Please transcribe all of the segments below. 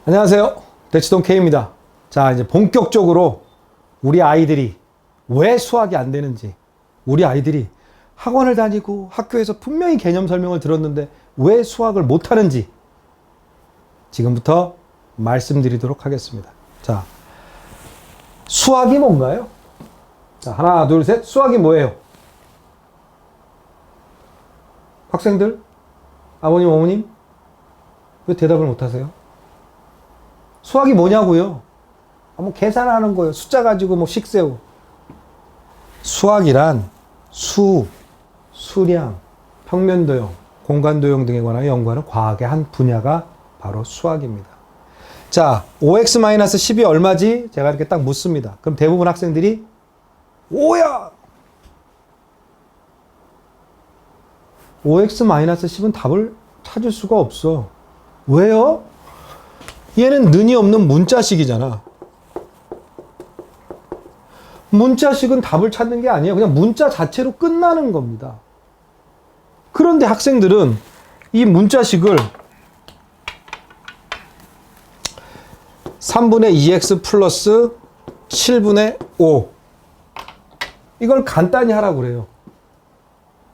안녕하세요. 대치동 K입니다. 자, 이제 본격적으로 우리 아이들이 왜 수학이 안 되는지, 우리 아이들이 학원을 다니고 학교에서 분명히 개념 설명을 들었는데 왜 수학을 못 하는지 지금부터 말씀드리도록 하겠습니다. 자, 수학이 뭔가요? 자, 하나, 둘, 셋. 수학이 뭐예요? 학생들? 아버님, 어머님? 왜 대답을 못 하세요? 수학이 뭐냐고요? 뭐 계산하는 거예요. 숫자 가지고 뭐 식세우. 수학이란 수, 수량, 평면도형, 공간도형 등에 관한 연구하는 과학의 한 분야가 바로 수학입니다. 자, 5x-10이 얼마지? 제가 이렇게 딱 묻습니다. 그럼 대부분 학생들이 5야! 5x-10은 답을 찾을 수가 없어. 왜요? 얘는 는이 없는 문자식이잖아. 문자식은 답을 찾는 게 아니에요. 그냥 문자 자체로 끝나는 겁니다. 그런데 학생들은 이 문자식을 3분의 2x 플러스 7분의 5 이걸 간단히 하라고 그래요.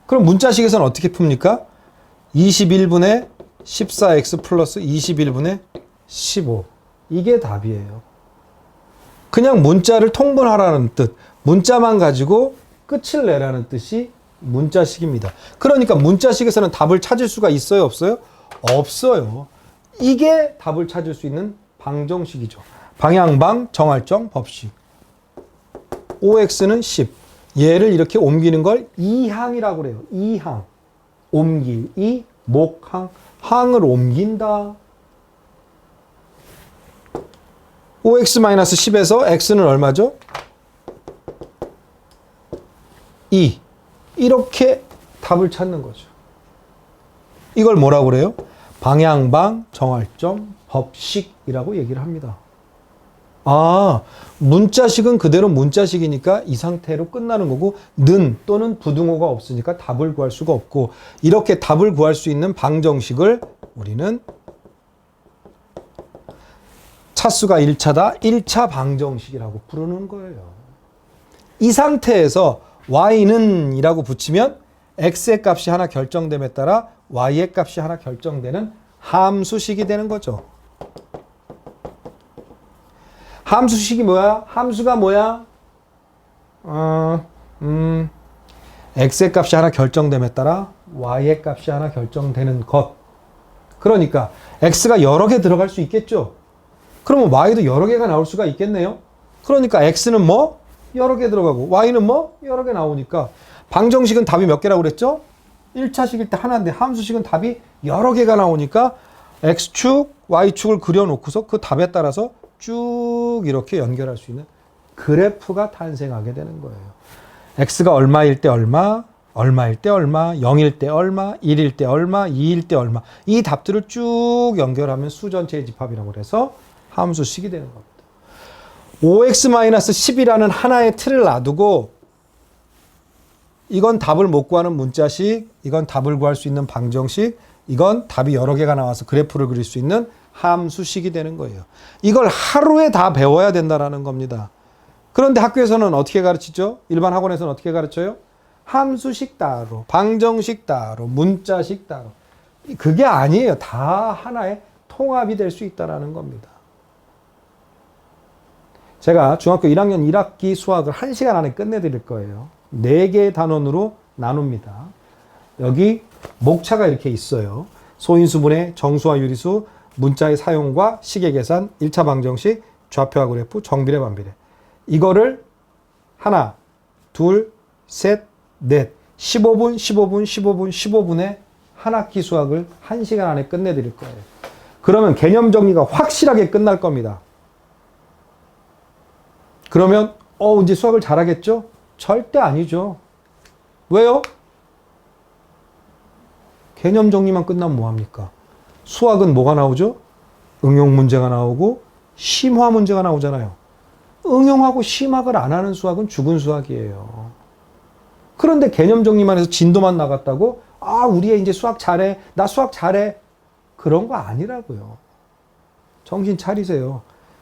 그럼 문자식에서는 어떻게 풉니까? 21분의 14x 플러스 21분의 15 이게 답이에요. 그냥 문자를 통분하라는 뜻, 문자만 가지고 끝을 내라는 뜻이 문자식입니다. 그러니까 문자식에서는 답을 찾을 수가 있어요, 없어요? 없어요. 이게 답을 찾을 수 있는 방정식이죠. 방향방 정할정 법식. 5x는 10. 얘를 이렇게 옮기는 걸 이항이라고 그래요. 이항. 옮길, 이, 목항. 항을 옮긴다. 5x-10에서 x는 얼마죠? 2. 이렇게 답을 찾는 거죠. 이걸 뭐라고 그래요? 방향방 정할점 법식이라고 얘기를 합니다. 아, 문자식은 그대로 문자식이니까 이 상태로 끝나는 거고 는 또는 부등호가 없으니까 답을 구할 수가 없고 이렇게 답을 구할 수 있는 방정식을 우리는 차수가 1차다. 1차 방정식이라고 부르는 거예요. 이 상태에서 y는 이라고 붙이면 x의 값이 하나 결정됨에 따라 y의 값이 하나 결정되는 함수식이 되는 거죠. 함수식이 뭐야? 함수가 뭐야? x의 값이 하나 결정됨에 따라 y의 값이 하나 결정되는 것. 그러니까 x가 여러 개 들어갈 수 있겠죠? 그러면 y도 여러 개가 나올 수가 있겠네요. 그러니까 x는 뭐? 여러 개 들어가고 y는 뭐? 여러 개 나오니까 방정식은 답이 몇 개라고 그랬죠? 1차식일 때 하나인데 함수식은 답이 여러 개가 나오니까 x축, y축을 그려놓고서 그 답에 따라서 쭉 이렇게 연결할 수 있는 그래프가 탄생하게 되는 거예요. x가 얼마일 때 얼마, 얼마일 때 얼마, 0일 때 얼마, 1일 때 얼마, 2일 때 얼마 이 답들을 쭉 연결하면 수전체의 집합이라고 그래서 함수식이 되는 겁니다. 5x-10이라는 하나의 틀을 놔두고 이건 답을 못 구하는 문자식, 이건 답을 구할 수 있는 방정식, 이건 답이 여러 개가 나와서 그래프를 그릴 수 있는 함수식이 되는 거예요. 이걸 하루에 다 배워야 된다는 겁니다. 그런데 학교에서는 어떻게 가르치죠? 일반 학원에서는 어떻게 가르쳐요? 함수식 따로, 방정식 따로, 문자식 따로. 그게 아니에요. 다 하나의 통합이 될 수 있다는 겁니다. 제가 중학교 1학년 1학기 수학을 1시간 안에 끝내드릴 거예요. 4개의 단원으로 나눕니다. 여기 목차가 이렇게 있어요. 소인수분해, 정수와 유리수, 문자의 사용과 시계 계산, 1차 방정식, 좌표와 그래프, 정비례, 반비례. 이거를 하나, 둘, 셋, 넷, 15분, 15분, 15분, 15분에 한 학기 수학을 1시간 안에 끝내드릴 거예요. 그러면 개념 정리가 확실하게 끝날 겁니다. 그러면 이제 수학을 잘하겠죠? 절대 아니죠. 왜요? 개념 정리만 끝나면 뭐합니까? 수학은 뭐가 나오죠? 응용 문제가 나오고 심화 문제가 나오잖아요. 응용하고 심화를 안 하는 수학은 죽은 수학이에요. 그런데 개념 정리만 해서 진도만 나갔다고 우리 애 이제 수학 잘해. 나 수학 잘해. 그런 거 아니라고요. 정신 차리세요.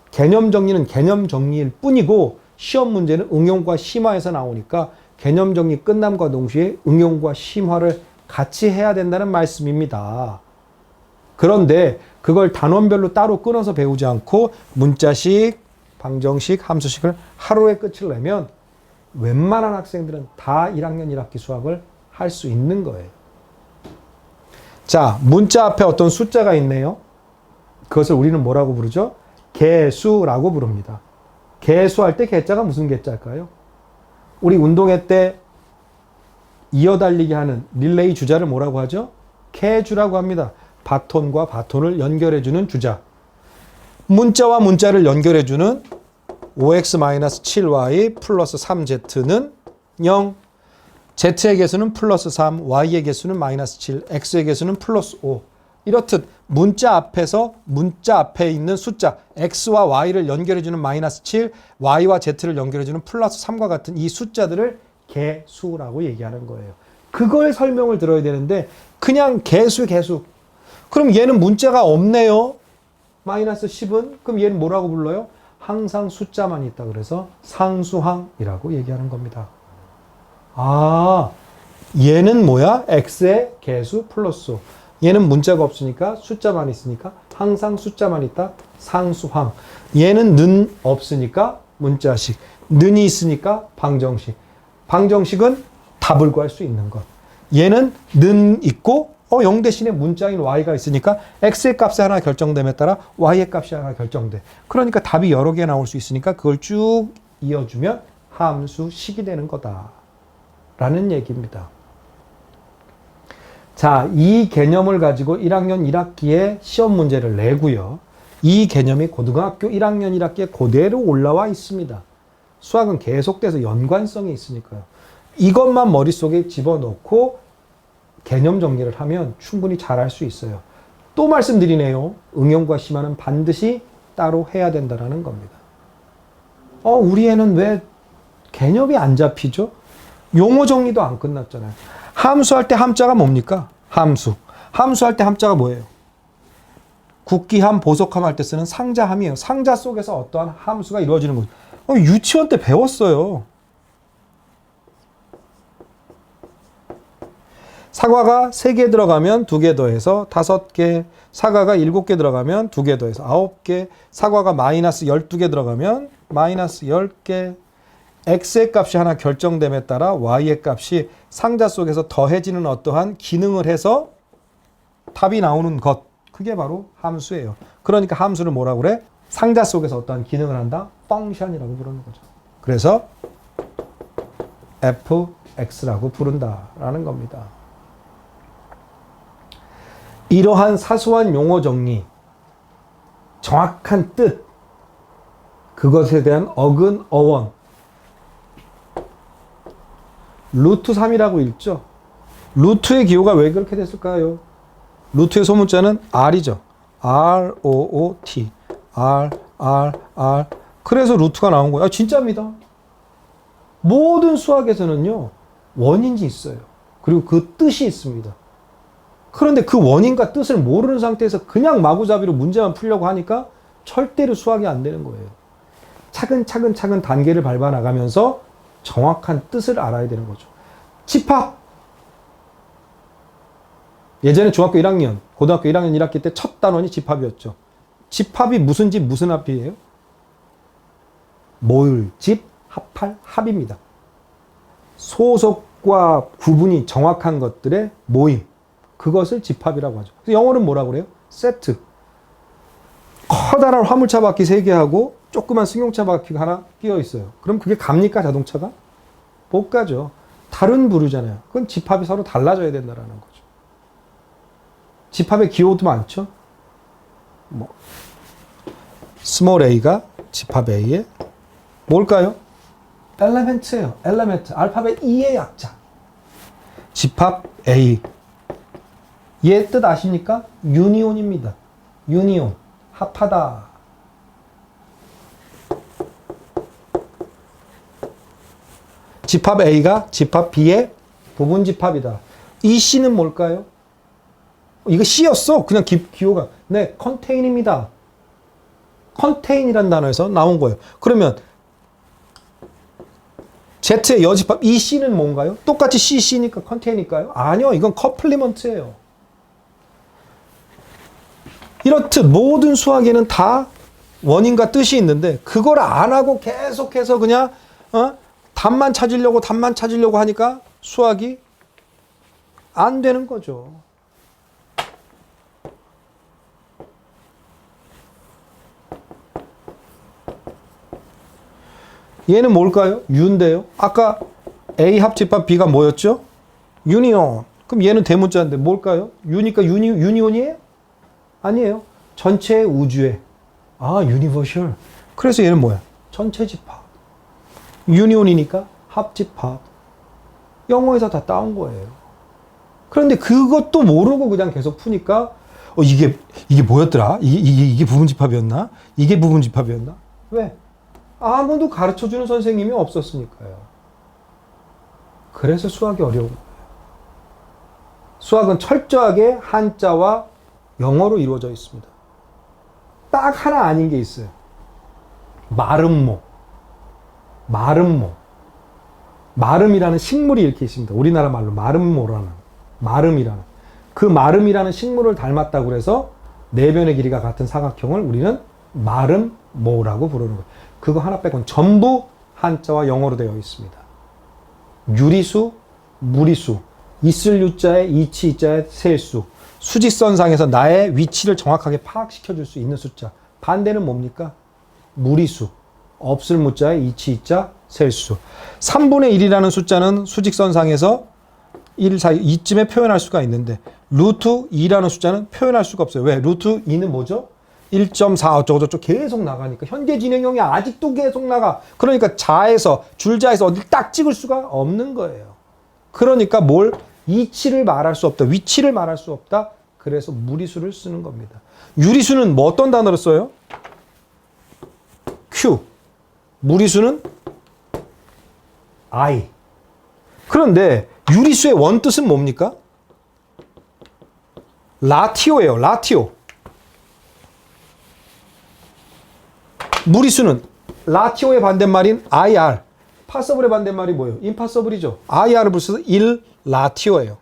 개념 정리는 개념 정리일 뿐이고 시험 문제는 응용과 심화에서 나오니까 개념 정리 끝남과 동시에 응용과 심화를 같이 해야 된다는 말씀입니다. 그런데 그걸 단원별로 따로 끊어서 배우지 않고 문자식, 방정식, 함수식을 하루에 끝을 내면 웬만한 학생들은 다 1학년 1학기 수학을 할 수 있는 거예요. 자, 문자 앞에 어떤 숫자가 있네요. 그것을 우리는 뭐라고 부르죠? 개수라고 부릅니다. 개수할 때 개자가 무슨 개자일까요? 우리 운동회 때 이어달리기 하는 릴레이 주자를 뭐라고 하죠? 개주라고 합니다. 바톤과 바톤을 연결해주는 주자. 문자와 문자를 연결해주는 5x-7y 플러스 3z는 0. z의 개수는 플러스 3, y의 개수는 마이너스 7, x의 개수는 플러스 5. 이렇듯 문자 앞에 있는 숫자 x와 y를 연결해주는 마이너스 7, y와 z를 연결해주는 플러스 3과 같은 이 숫자들을 개수라고 얘기하는 거예요. 그걸 설명을 들어야 되는데 그냥 개수. 그럼 얘는 문자가 없네요. 마이너스 10은? 그럼 얘는 뭐라고 불러요? 항상 숫자만 있다 그래서 상수항이라고 얘기하는 겁니다. 아, 얘는 뭐야? x의 개수 플러스 5. 얘는 문자가 없으니까 숫자만 있으니까 항상 숫자만 있다. 상수항. 얘는 는 없으니까 문자식. 는이 있으니까 방정식. 방정식은 답을 구할 수 있는 것. 얘는 는 있고 0 대신에 문자인 y가 있으니까 x의 값이 하나 결정됨에 따라 y의 값이 하나 결정돼. 그러니까 답이 여러 개 나올 수 있으니까 그걸 쭉 이어주면 함수식이 되는 거다. 라는 얘기입니다. 자, 이 개념을 가지고 1학년 1학기에 시험 문제를 내고요. 이 개념이 고등학교 1학년 1학기에 그대로 올라와 있습니다. 수학은 계속돼서 연관성이 있으니까요. 이것만 머릿속에 집어넣고 개념 정리를 하면 충분히 잘할 수 있어요. 또 말씀드리네요. 응용과 심화는 반드시 따로 해야 된다는 겁니다. 우리 애는 왜 개념이 안 잡히죠? 용어 정리도 안 끝났잖아요. 함수할 때 함자가 뭡니까? 함수. 함수할 때 함자가 뭐예요? 국기함, 보속함 할 때 쓰는 상자함이에요. 상자 속에서 어떠한 함수가 이루어지는 거죠. 유치원 때 배웠어요. 사과가 3개 들어가면 2개 더해서 5개, 사과가 7개 들어가면 2개 더해서 9개, 사과가 마이너스 12개 들어가면 마이너스 10개, x의 값이 하나 결정됨에 따라 y의 값이 상자 속에서 더해지는 어떠한 기능을 해서 답이 나오는 것. 그게 바로 함수예요. 그러니까 함수를 뭐라고 그래? 상자 속에서 어떠한 기능을 한다? 펑션이라고 부르는 거죠. 그래서 fx라고 부른다라는 겁니다. 이러한 사소한 용어 정리, 정확한 뜻, 그것에 대한 어근, 어원, 루트 3이라고 읽죠. 루트의 기호가 왜 그렇게 됐을까요? 루트의 소문자는 R이죠. R-O-O-T. R. 그래서 루트가 나온 거예요. 진짜입니다. 모든 수학에서는요, 원인이 있어요. 그리고 그 뜻이 있습니다. 그런데 그 원인과 뜻을 모르는 상태에서 그냥 마구잡이로 문제만 풀려고 하니까 절대로 수학이 안 되는 거예요. 차근차근 단계를 밟아 나가면서 정확한 뜻을 알아야 되는 거죠. 집합. 예전에 중학교 1학년, 고등학교 1학년 1학기 때 첫 단원이 집합이었죠. 집합이 무슨 집, 무슨 합이에요? 모을, 집, 합할, 합입니다. 소속과 구분이 정확한 것들의 모임. 그것을 집합이라고 하죠. 그래서 영어는 뭐라고 그래요? 세트. 커다란 화물차 바퀴 3개 하고 조그만 승용차 바퀴가 하나 끼어 있어요. 그럼 그게 갑니까, 자동차가? 못 가죠. 다른 부류잖아요. 그건 집합이 서로 달라져야 된다는 거죠. 집합의 기호도 많죠. 스몰 a가 집합 a의 뭘까요? 엘레멘트예요. 엘레멘트. 알파벳 E의 약자. 집합 A. 얘 뜻 아십니까? 유니온입니다. 유니온. 합하다. 집합 A가 집합 B의 부분 집합이다. 이 C는 뭘까요? 이거 C였어. 그냥 기호가. 네, 컨테인입니다. contain이라는 단어에서 나온 거예요. 그러면 Z의 여집합 EC는 뭔가요? 똑같이 CC니까 contai니까요? 아니요. 이건 complement예요. 이렇듯 모든 수학에는 다 원인과 뜻이 있는데 그걸 안 하고 계속해서 그냥 답만 찾으려고 하니까 수학이 안 되는 거죠. 얘는 뭘까요? U인데요. 아까 A 합집합 B가 뭐였죠? 유니온. 그럼 얘는 대문자인데 뭘까요? U니까 유니온이에요? 아니에요. 전체 우주에. 유니버셜. 그래서 얘는 뭐야? 전체 집합. 유니온이니까 합집합. 영어에서 다 따온 거예요. 그런데 그것도 모르고 그냥 계속 푸니까 이게 뭐였더라? 이게 부분집합이었나? 이게 부분집합이었나? 왜? 아무도 가르쳐주는 선생님이 없었으니까요. 그래서 수학이 어려운 거예요. 수학은 철저하게 한자와 영어로 이루어져 있습니다. 딱 하나 아닌 게 있어요. 마름모. 마름이라는 식물이 이렇게 있습니다. 우리나라 말로 마름이라는. 그 마름이라는 식물을 닮았다고 해서 네 변의 길이가 같은 사각형을 우리는 마름모라고 부르는 거예요. 그거 하나 빼고는 전부 한자와 영어로 되어 있습니다. 유리수, 무리수, 있을 유자에 이치 이자에 셀수, 수직선상에서 나의 위치를 정확하게 파악시켜 줄 수 있는 숫자. 반대는 뭡니까? 무리수, 없을 무자에 이치 이자 셀수. 3분의 1이라는 숫자는 수직선상에서 1 사이 이쯤에 표현할 수가 있는데 루트 2라는 숫자는 표현할 수가 없어요. 왜? 루트 2는 뭐죠? 1.4 어쩌고저쩌고 계속 나가니까 현재 진행형이 아직도 계속 나가. 그러니까 줄자에서 어디 딱 찍을 수가 없는 거예요. 그러니까 이치를 말할 수 없다. 위치를 말할 수 없다. 그래서 무리수를 쓰는 겁니다. 유리수는 뭐 어떤 단어를 써요? Q. 무리수는 I. 그런데 유리수의 원뜻은 뭡니까? 라티오예요. 라티오. 무리수는 라티오의 반대말인 IR. 파서블의 반대말이 뭐예요? 임파서블이죠. IR을 붙여서 일라티오예요.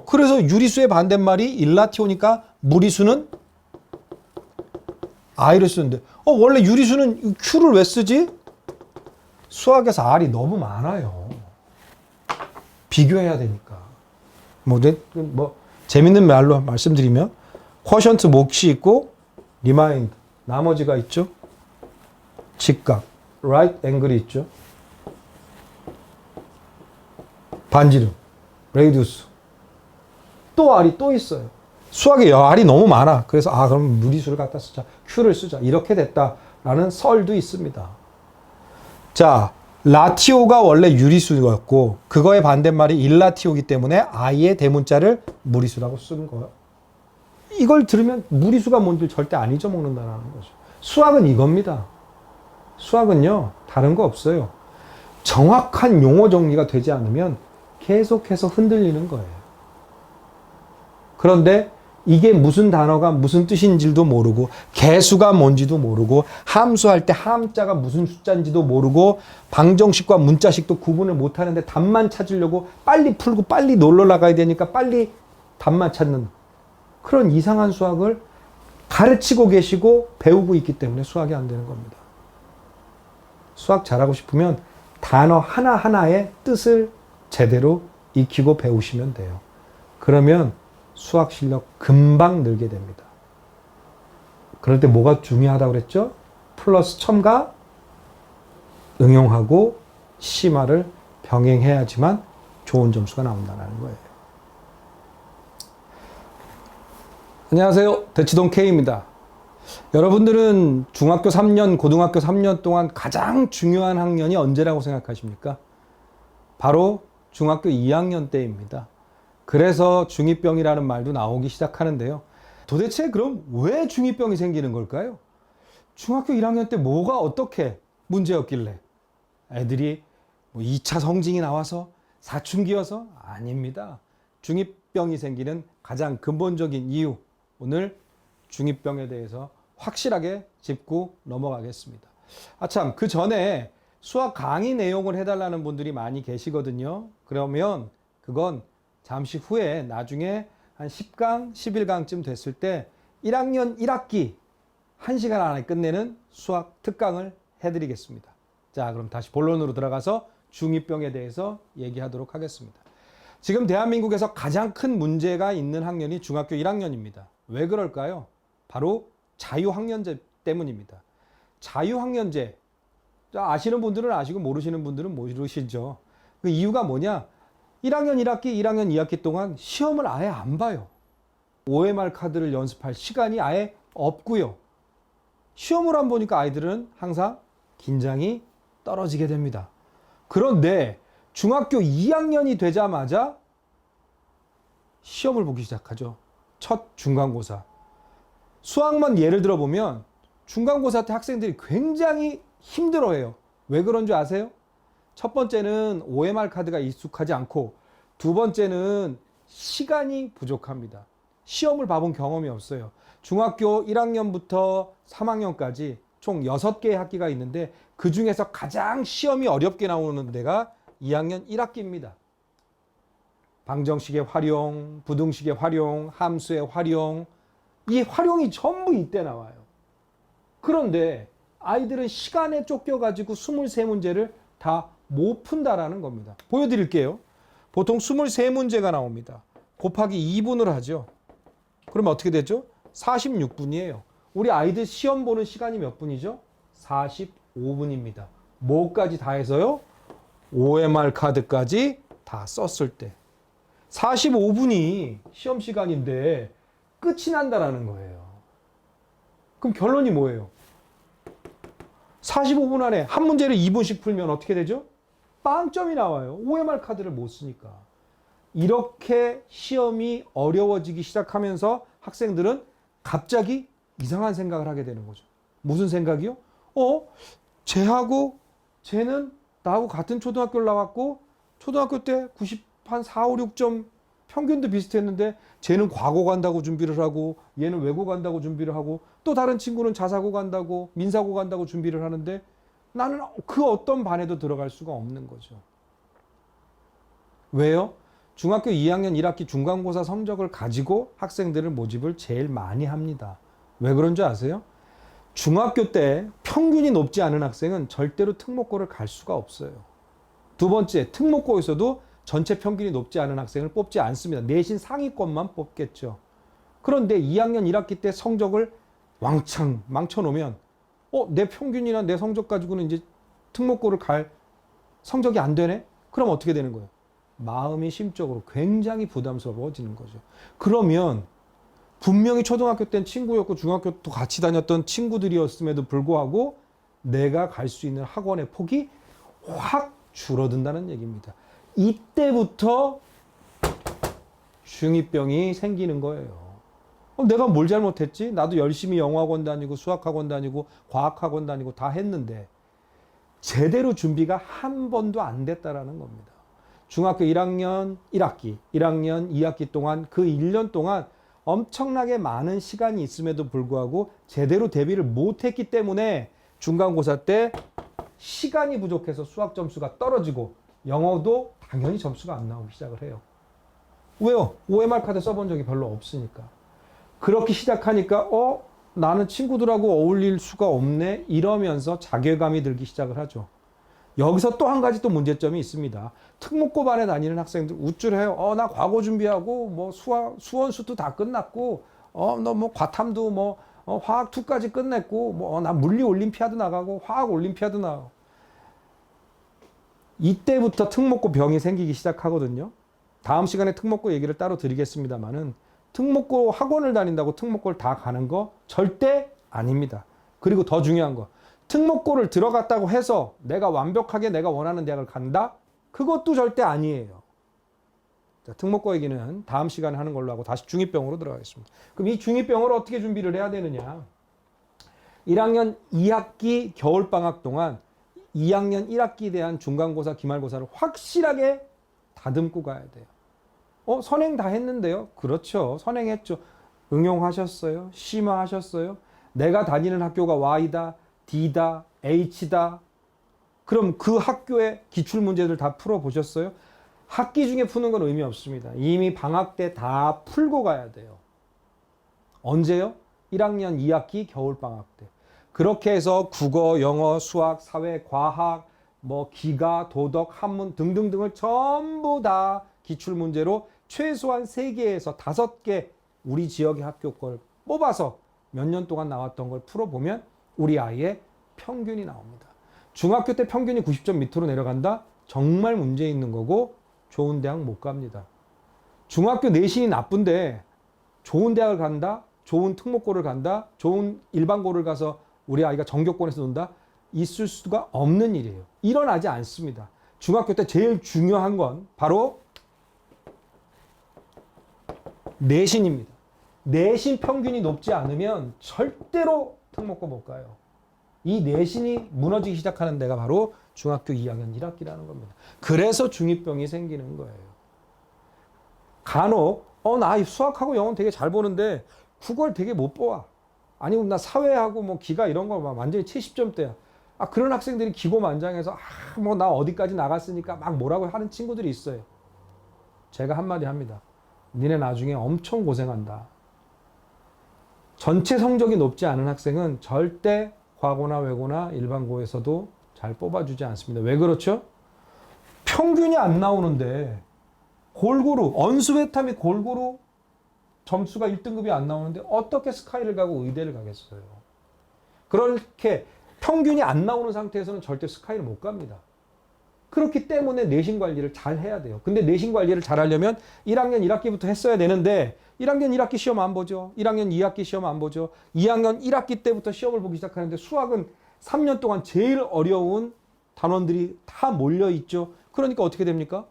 그래서 유리수의 반대말이 일라티오니까 무리수는 I를 쓰는데 원래 유리수는 Q를 왜 쓰지? 수학에서 R이 너무 많아요. 비교해야 되니까. 재밌는 말로 말씀드리면 쿼션트 몫이 있고 리마인드 나머지가 있죠. 직각 right 앵글이 있죠. 반지름 레디우스 또 R이 또 있어요. 수학에 R이 너무 많아. 그래서 그럼 무리수를 갖다 쓰자. Q를 쓰자. 이렇게 됐다라는 설도 있습니다. 자, 라티오가 원래 유리수였고 그거의 반대말이 일라티오이기 때문에 I의 대문자를 무리수라고 쓴 거예요. 이걸 들으면 무리수가 뭔지 절대 안 잊어먹는다는 거죠. 수학은 이겁니다. 수학은요, 다른 거 없어요. 정확한 용어 정리가 되지 않으면 계속해서 흔들리는 거예요. 그런데 이게 무슨 단어가 무슨 뜻인지도 모르고 개수가 뭔지도 모르고 함수할 때 함자가 무슨 숫자인지도 모르고 방정식과 문자식도 구분을 못하는데 답만 찾으려고 빨리 풀고 빨리 놀러 나가야 되니까 빨리 답만 찾는 그런 이상한 수학을 가르치고 계시고 배우고 있기 때문에 수학이 안 되는 겁니다. 수학 잘하고 싶으면 단어 하나하나의 뜻을 제대로 익히고 배우시면 돼요. 그러면 수학 실력 금방 늘게 됩니다. 그럴 때 뭐가 중요하다고 그랬죠? 플러스 첨가 응용하고 심화를 병행해야지만 좋은 점수가 나온다는 거예요. 안녕하세요. 대치동 K입니다. 여러분들은 중학교 3년, 고등학교 3년 동안 가장 중요한 학년이 언제라고 생각하십니까? 바로 중학교 2학년 때입니다. 그래서 중2병이라는 말도 나오기 시작하는데요. 도대체 그럼 왜 중2병이 생기는 걸까요? 중학교 1학년 때 뭐가 어떻게 문제였길래? 애들이 2차 성징이 나와서 사춘기여서? 아닙니다. 중2병이 생기는 가장 근본적인 이유, 오늘 중2병에 대해서 확실하게 짚고 넘어가겠습니다. 참, 그 전에 수학 강의 내용을 해달라는 분들이 많이 계시거든요. 그러면 그건 잠시 후에 나중에 한 10강, 11강쯤 됐을 때 1학년 1학기 1시간 안에 끝내는 수학 특강을 해드리겠습니다. 자, 그럼 다시 본론으로 들어가서 중2병에 대해서 얘기하도록 하겠습니다. 지금 대한민국에서 가장 큰 문제가 있는 학년이 중학교 1학년입니다. 왜 그럴까요? 바로 자유학년제 때문입니다. 자유학년제, 아시는 분들은 아시고 모르시는 분들은 모르시죠. 그 이유가 뭐냐? 1학년 1학기, 1학년 2학기 동안 시험을 아예 안 봐요. OMR 카드를 연습할 시간이 아예 없고요. 시험을 안 보니까 아이들은 항상 긴장이 떨어지게 됩니다. 그런데 중학교 2학년이 되자마자 시험을 보기 시작하죠. 첫 중간고사. 수학만 예를 들어보면 중간고사 때 학생들이 굉장히 힘들어해요. 왜 그런 줄 아세요? 첫 번째는 OMR 카드가 익숙하지 않고 두 번째는 시간이 부족합니다. 시험을 봐본 경험이 없어요. 중학교 1학년부터 3학년까지 총 6개의 학기가 있는데 그 중에서 가장 시험이 어렵게 나오는 데가 2학년 1학기입니다. 방정식의 활용, 부등식의 활용, 함수의 활용, 이 활용이 전부 이때 나와요. 그런데 아이들은 시간에 쫓겨가지고 23문제를 다 못 푼다라는 겁니다. 보여드릴게요. 보통 23문제가 나옵니다. 곱하기 2분을 하죠. 그러면 어떻게 되죠? 46분이에요. 우리 아이들 시험 보는 시간이 몇 분이죠? 45분입니다. 뭐까지 다 해서요? OMR 카드까지 다 썼을 때. 45분이 시험 시간인데 끝이 난다라는 거예요. 그럼 결론이 뭐예요? 45분 안에 한 문제를 2분씩 풀면 어떻게 되죠? 빵점이 나와요. OMR 카드를 못 쓰니까. 이렇게 시험이 어려워지기 시작하면서 학생들은 갑자기 이상한 생각을 하게 되는 거죠. 무슨 생각이요? 쟤는 나하고 같은 초등학교를 나왔고 초등학교 때 90한 4, 5, 6점 평균도 비슷했는데 쟤는 과고 간다고 준비를 하고 얘는 외고 간다고 준비를 하고 또 다른 친구는 자사고 간다고 민사고 간다고 준비를 하는데 나는 그 어떤 반에도 들어갈 수가 없는 거죠. 왜요? 중학교 2학년 1학기 중간고사 성적을 가지고 학생들을 모집을 제일 많이 합니다. 왜 그런 줄 아세요? 중학교 때 평균이 높지 않은 학생은 절대로 특목고를 갈 수가 없어요. 두 번째, 특목고에서도 전체 평균이 높지 않은 학생을 뽑지 않습니다. 내신 상위권만 뽑겠죠. 그런데 2학년 1학기 때 성적을 왕창 망쳐놓으면 내 평균이나 내 성적 가지고는 이제 특목고를 갈 성적이 안 되네? 그럼 어떻게 되는 거예요? 마음이 심적으로 굉장히 부담스러워지는 거죠. 그러면 분명히 초등학교 땐 친구였고 중학교도 같이 다녔던 친구들이었음에도 불구하고 내가 갈 수 있는 학원의 폭이 확 줄어든다는 얘기입니다. 이때부터 중2병이 생기는 거예요. 내가 뭘 잘못했지? 나도 열심히 영어학원 다니고 수학학원 다니고 과학학원 다니고 다 했는데 제대로 준비가 한 번도 안 됐다라는 겁니다. 중학교 1학년 1학기, 1학년 2학기 동안 그 1년 동안 엄청나게 많은 시간이 있음에도 불구하고 제대로 대비를 못했기 때문에 중간고사 때 시간이 부족해서 수학 점수가 떨어지고 영어도 당연히 점수가 안 나오기 시작을 해요. 왜요? OMR 카드 써본 적이 별로 없으니까. 그렇게 시작하니까 나는 친구들하고 어울릴 수가 없네 이러면서 자괴감이 들기 시작을 하죠. 여기서 또 한 가지 또 문제점이 있습니다. 특목고반에 다니는 학생들 우쭐해요. 나 과거 준비하고 뭐 수원수도 다 끝났고 너 뭐 과탐도 뭐 화학 2까지 끝냈고 나 물리 올림피아드 나가고 화학 올림피아드 나가고 이때부터 특목고 병이 생기기 시작하거든요. 다음 시간에 특목고 얘기를 따로 드리겠습니다만은 특목고 학원을 다닌다고 특목고를 다 가는 거 절대 아닙니다. 그리고 더 중요한 거 특목고를 들어갔다고 해서 내가 완벽하게 내가 원하는 대학을 간다? 그것도 절대 아니에요. 자, 특목고 얘기는 다음 시간에 하는 걸로 하고 다시 중2병으로 들어가겠습니다. 그럼 이 중2병을 어떻게 준비를 해야 되느냐? 1학년 2학기 겨울방학 동안 2학년 1학기에 대한 중간고사, 기말고사를 확실하게 다듬고 가야 돼요. 선행 다 했는데요? 그렇죠. 선행했죠. 응용하셨어요? 심화하셨어요? 내가 다니는 학교가 Y다, D다, H다. 그럼 그 학교의 기출문제들 다 풀어보셨어요? 학기 중에 푸는 건 의미 없습니다. 이미 방학 때 다 풀고 가야 돼요. 언제요? 1학년 2학기 겨울방학 때. 그렇게 해서 국어, 영어, 수학, 사회, 과학, 뭐 기가, 도덕, 한문 등등등을 전부 다 기출문제로 최소한 3개에서 5개 우리 지역의 학교 걸 뽑아서 몇 년 동안 나왔던 걸 풀어보면 우리 아이의 평균이 나옵니다. 중학교 때 평균이 90점 밑으로 내려간다? 정말 문제 있는 거고 좋은 대학 못 갑니다. 중학교 내신이 나쁜데 좋은 대학을 간다? 좋은 특목고를 간다? 좋은 일반고를 가서 우리 아이가 전교권에서 논다? 있을 수가 없는 일이에요. 일어나지 않습니다. 중학교 때 제일 중요한 건 바로 내신입니다. 내신 평균이 높지 않으면 절대로 특목고 못 가요. 이 내신이 무너지기 시작하는 데가 바로 중학교 2학년 1학기라는 겁니다. 그래서 중2병이 생기는 거예요. 간혹 나 수학하고 영어는 되게 잘 보는데 국어를 되게 못 보아. 아니면 나 사회하고 뭐 기가 이런 거 완전히 70점대야. 그런 학생들이 기고만장해서 뭐 나 어디까지 나갔으니까 막 뭐라고 하는 친구들이 있어요. 제가 한마디 합니다. 니네 나중에 엄청 고생한다. 전체 성적이 높지 않은 학생은 절대 과고나 외고나 일반고에서도 잘 뽑아주지 않습니다. 왜 그렇죠? 평균이 안 나오는데 골고루 언수회타 및 골고루 점수가 1등급이 안 나오는데 어떻게 스카이를 가고 의대를 가겠어요? 그렇게 평균이 안 나오는 상태에서는 절대 스카이를 못 갑니다. 그렇기 때문에 내신 관리를 잘 해야 돼요. 근데 내신 관리를 잘 하려면 1학년 1학기부터 했어야 되는데 1학년 1학기 시험 안 보죠. 1학년 2학기 시험 안 보죠. 2학년 1학기 때부터 시험을 보기 시작하는데 수학은 3년 동안 제일 어려운 단원들이 다 몰려 있죠. 그러니까 어떻게 됩니까?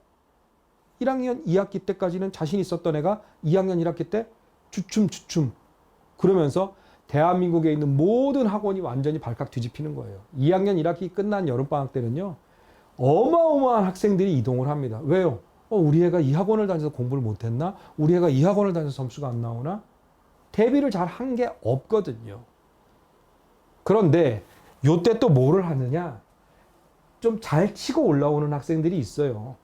1학년 2학기 때까지는 자신 있었던 애가 2학년 1학기 때 주춤 그러면서 대한민국에 있는 모든 학원이 완전히 발칵 뒤집히는 거예요. 2학년 1학기 끝난 여름방학 때는요. 어마어마한 학생들이 이동을 합니다. 왜요? 우리 애가 이 학원을 다녀서 공부를 못했나? 우리 애가 이 학원을 다녀서 점수가 안 나오나? 대비를 잘 한 게 없거든요. 그런데 요때 또 뭐를 하느냐? 좀 잘 치고 올라오는 학생들이 있어요.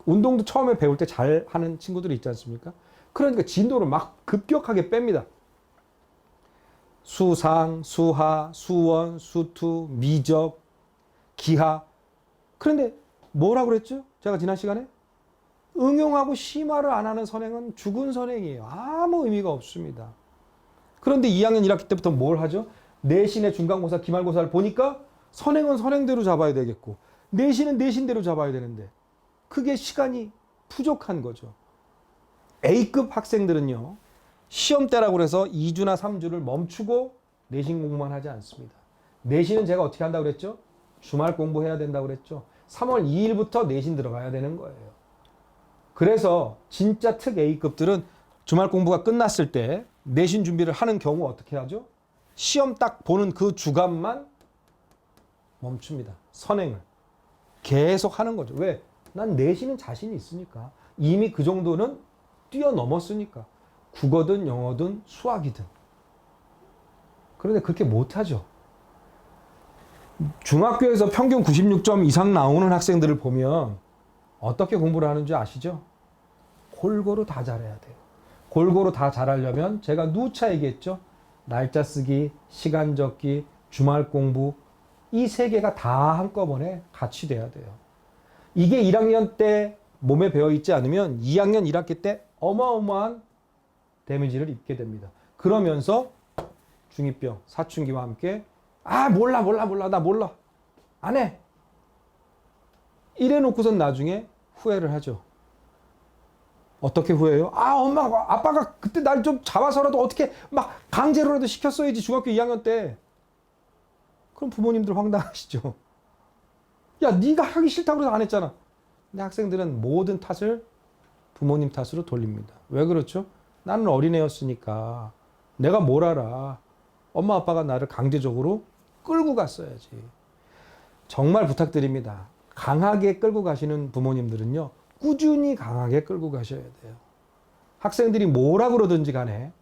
운동도 처음에 배울 때 잘 하는 친구들이 있지 않습니까? 그러니까 진도를 막 급격하게 뺍니다. 수상, 수하, 수원, 수투, 미적, 기하. 그런데 뭐라고 그랬죠? 제가 지난 시간에? 응용하고 심화를 안 하는 선행은 죽은 선행이에요. 아무 의미가 없습니다. 그런데 2학년 1학기 때부터 뭘 하죠? 내신의 중간고사, 기말고사를 보니까 선행은 선행대로 잡아야 되겠고 내신은 내신대로 잡아야 되는데 그게 시간이 부족한 거죠. A급 학생들은요. 시험 때라고 해서 2주나 3주를 멈추고 내신 공부만 하지 않습니다. 내신은 제가 어떻게 한다고 그랬죠? 주말 공부해야 된다고 그랬죠. 3월 2일부터 내신 들어가야 되는 거예요. 그래서 진짜 특 A급들은 주말 공부가 끝났을 때 내신 준비를 하는 경우 어떻게 하죠? 시험 딱 보는 그 주간만 멈춥니다. 선행을. 계속 하는 거죠. 왜? 난 내신은 자신이 있으니까. 이미 그 정도는 뛰어넘었으니까. 국어든 영어든 수학이든. 그런데 그렇게 못하죠. 중학교에서 평균 96점 이상 나오는 학생들을 보면 어떻게 공부를 하는지 아시죠? 골고루 다 잘해야 돼요. 골고루 다 잘하려면 제가 누차 얘기했죠. 날짜 쓰기, 시간 적기, 주말 공부 이 3개가 다 한꺼번에 같이 돼야 돼요. 이게 1학년 때 몸에 배어있지 않으면 2학년 1학기 때 어마어마한 데미지를 입게 됩니다. 그러면서 중2병, 사춘기와 함께 몰라 나 몰라 안 해 이래 놓고선 나중에 후회를 하죠. 어떻게 후회해요? 엄마가 아빠가 그때 날 좀 잡아서라도 어떻게 막 강제로라도 시켰어야지 중학교 2학년 때. 그럼 부모님들 황당하시죠. 야 네가 하기 싫다고 해서 안 했잖아. 근데 학생들은 모든 탓을 부모님 탓으로 돌립니다. 왜 그렇죠? 나는 어린애였으니까 내가 뭘 알아. 엄마 아빠가 나를 강제적으로 끌고 갔어야지. 정말 부탁드립니다. 강하게 끌고 가시는 부모님들은요. 꾸준히 강하게 끌고 가셔야 돼요. 학생들이 뭐라 그러든지 간에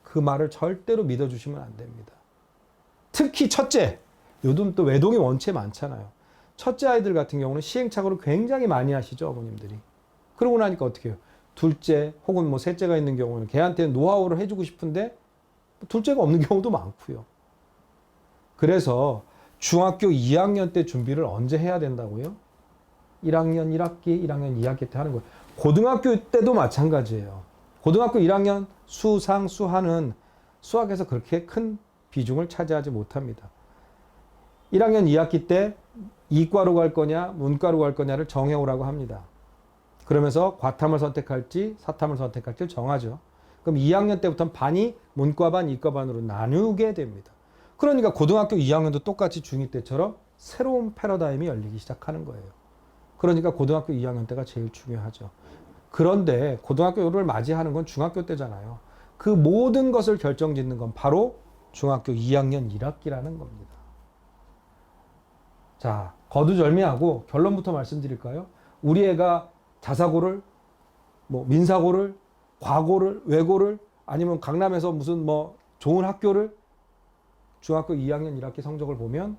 그 말을 절대로 믿어주시면 안 됩니다. 특히 첫째, 요즘 또 외동이 원체 많잖아요. 첫째 아이들 같은 경우는 시행착오를 굉장히 많이 하시죠, 어머님들이. 그러고 나니까 어떻게 해요? 둘째 혹은 뭐 셋째가 있는 경우는 걔한테 노하우를 해주고 싶은데 둘째가 없는 경우도 많고요. 그래서 중학교 2학년 때 준비를 언제 해야 된다고요? 1학년 1학기, 1학년 2학기 때 하는 거예요. 고등학교 때도 마찬가지예요. 고등학교 1학년 수상, 수하는 수학에서 그렇게 큰 비중을 차지하지 못합니다. 1학년 2학기 때 이과로 갈 거냐, 문과로 갈 거냐를 정해오라고 합니다. 그러면서 과탐을 선택할지 사탐을 선택할지 정하죠. 그럼 2학년 때부터는 반이 문과반, 이과반으로 나누게 됩니다. 그러니까 고등학교 2학년도 똑같이 중2 때처럼 새로운 패러다임이 열리기 시작하는 거예요. 그러니까 고등학교 2학년 때가 제일 중요하죠. 그런데 고등학교를 맞이하는 건 중학교 때잖아요. 그 모든 것을 결정짓는 건 바로 중학교 2학년 1학기라는 겁니다. 자, 거두절미하고 결론부터 말씀드릴까요? 우리 애가 자사고를, 뭐 민사고를, 과고를, 외고를, 아니면 강남에서 무슨 뭐 좋은 학교를 중학교 2학년 1학기 성적을 보면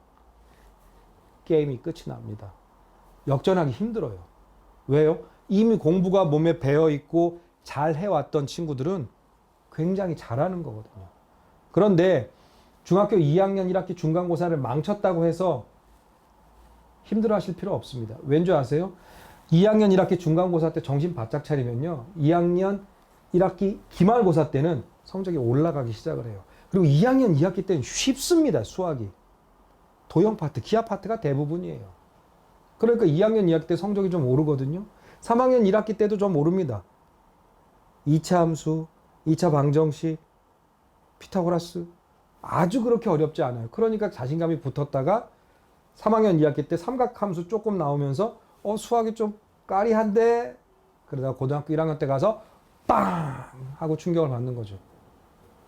게임이 끝이 납니다. 역전하기 힘들어요. 왜요? 이미 공부가 몸에 배어 있고 잘 해왔던 친구들은 굉장히 잘하는 거거든요. 그런데 중학교 2학년 1학기 중간고사를 망쳤다고 해서 힘들어 하실 필요 없습니다. 왠지 아세요? 2학년 1학기 중간고사 때 정신 바짝 차리면요. 2학년 1학기 기말고사 때는 성적이 올라가기 시작을 해요. 그리고 2학년 2학기 때는 쉽습니다. 수학이. 도형 파트, 기하 파트가 대부분이에요. 그러니까 2학년 2학기 때 성적이 좀 오르거든요. 3학년 1학기 때도 좀 오릅니다. 2차 함수, 2차 방정식, 피타고라스 아주 그렇게 어렵지 않아요. 그러니까 자신감이 붙었다가 3학년 2학기 때 삼각함수 조금 나오면서 수학이 좀 까리한데 그러다가 고등학교 1학년 때 가서 빵 하고 충격을 받는 거죠.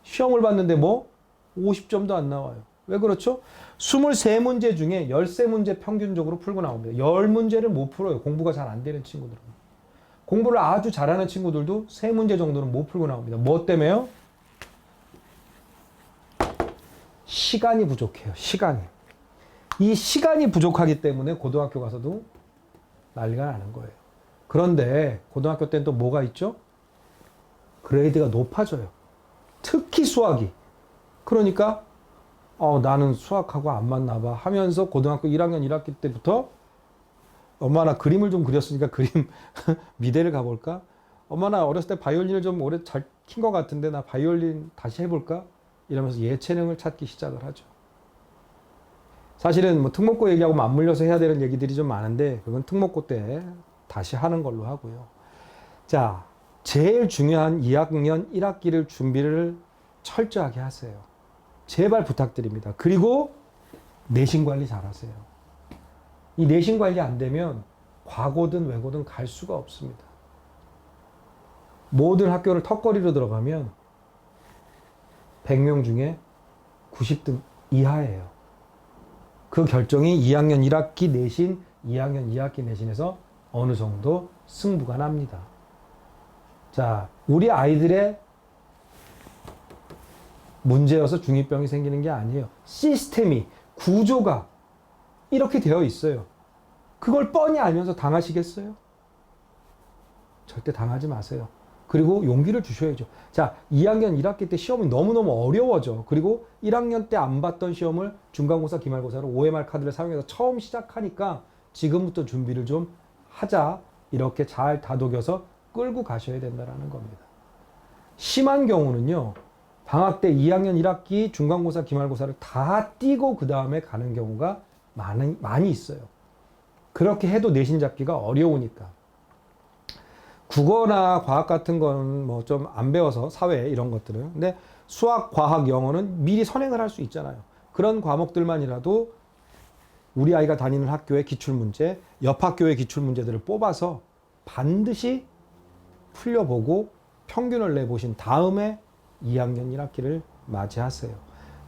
시험을 봤는데 뭐 50점도 안 나와요. 왜 그렇죠? 23문제 중에 13문제 평균적으로 풀고 나옵니다. 10문제를 못 풀어요. 공부가 잘 안 되는 친구들은. 공부를 아주 잘하는 친구들도 3문제 정도는 못 풀고 나옵니다. 뭐 때문에요? 시간이 부족해요. 시간이. 이 시간이 부족하기 때문에 고등학교 가서도 난리가 나는 거예요. 그런데 고등학교 때는 또 뭐가 있죠? 그레이드가 높아져요. 특히 수학이. 그러니까 나는 수학하고 안 맞나 봐 하면서 고등학교 1학년 1학기 때부터 엄마 나 그림을 좀 그렸으니까 그림 미대를 가볼까? 엄마 나 어렸을 때 바이올린을 좀 오래 잘 킨 것 같은데 나 바이올린 다시 해볼까? 이러면서 예체능을 찾기 시작을 하죠. 사실은 뭐 특목고 얘기하고 맞물려서 해야 되는 얘기들이 좀 많은데 그건 특목고 때 다시 하는 걸로 하고요. 자, 제일 중요한 2학년 1학기를 준비를 철저하게 하세요. 제발 부탁드립니다. 그리고 내신 관리 잘하세요. 이 내신 관리 안 되면 과고든 외고든 갈 수가 없습니다. 모든 학교를 턱걸이로 들어가면 100명 중에 90등 이하예요. 그 결정이 2학년 1학기 내신, 2학년 2학기 내신에서 어느 정도 승부가 납니다. 자, 우리 아이들의 문제여서 중2병이 생기는 게 아니에요. 시스템이, 구조가 이렇게 되어 있어요. 그걸 뻔히 알면서 당하시겠어요? 절대 당하지 마세요. 그리고 용기를 주셔야죠. 자, 2학년 1학기 때 시험이 너무너무 어려워져. 그리고 1학년 때 안 봤던 시험을 중간고사, 기말고사로 OMR 카드를 사용해서 처음 시작하니까 지금부터 준비를 좀 하자. 이렇게 잘 다독여서 끌고 가셔야 된다는 겁니다. 심한 경우는요. 방학 때 2학년 1학기 중간고사, 기말고사를 다 띄고 그 다음에 가는 경우가 많이 있어요. 그렇게 해도 내신 잡기가 어려우니까. 국어나 과학 같은 건 뭐 좀 안 배워서 사회 이런 것들은. 근데 수학, 과학, 영어는 미리 선행을 할 수 있잖아요. 그런 과목들만이라도 우리 아이가 다니는 학교의 기출문제, 옆 학교의 기출문제들을 뽑아서 반드시 풀려보고 평균을 내보신 다음에 2학년 1학기를 맞이하세요.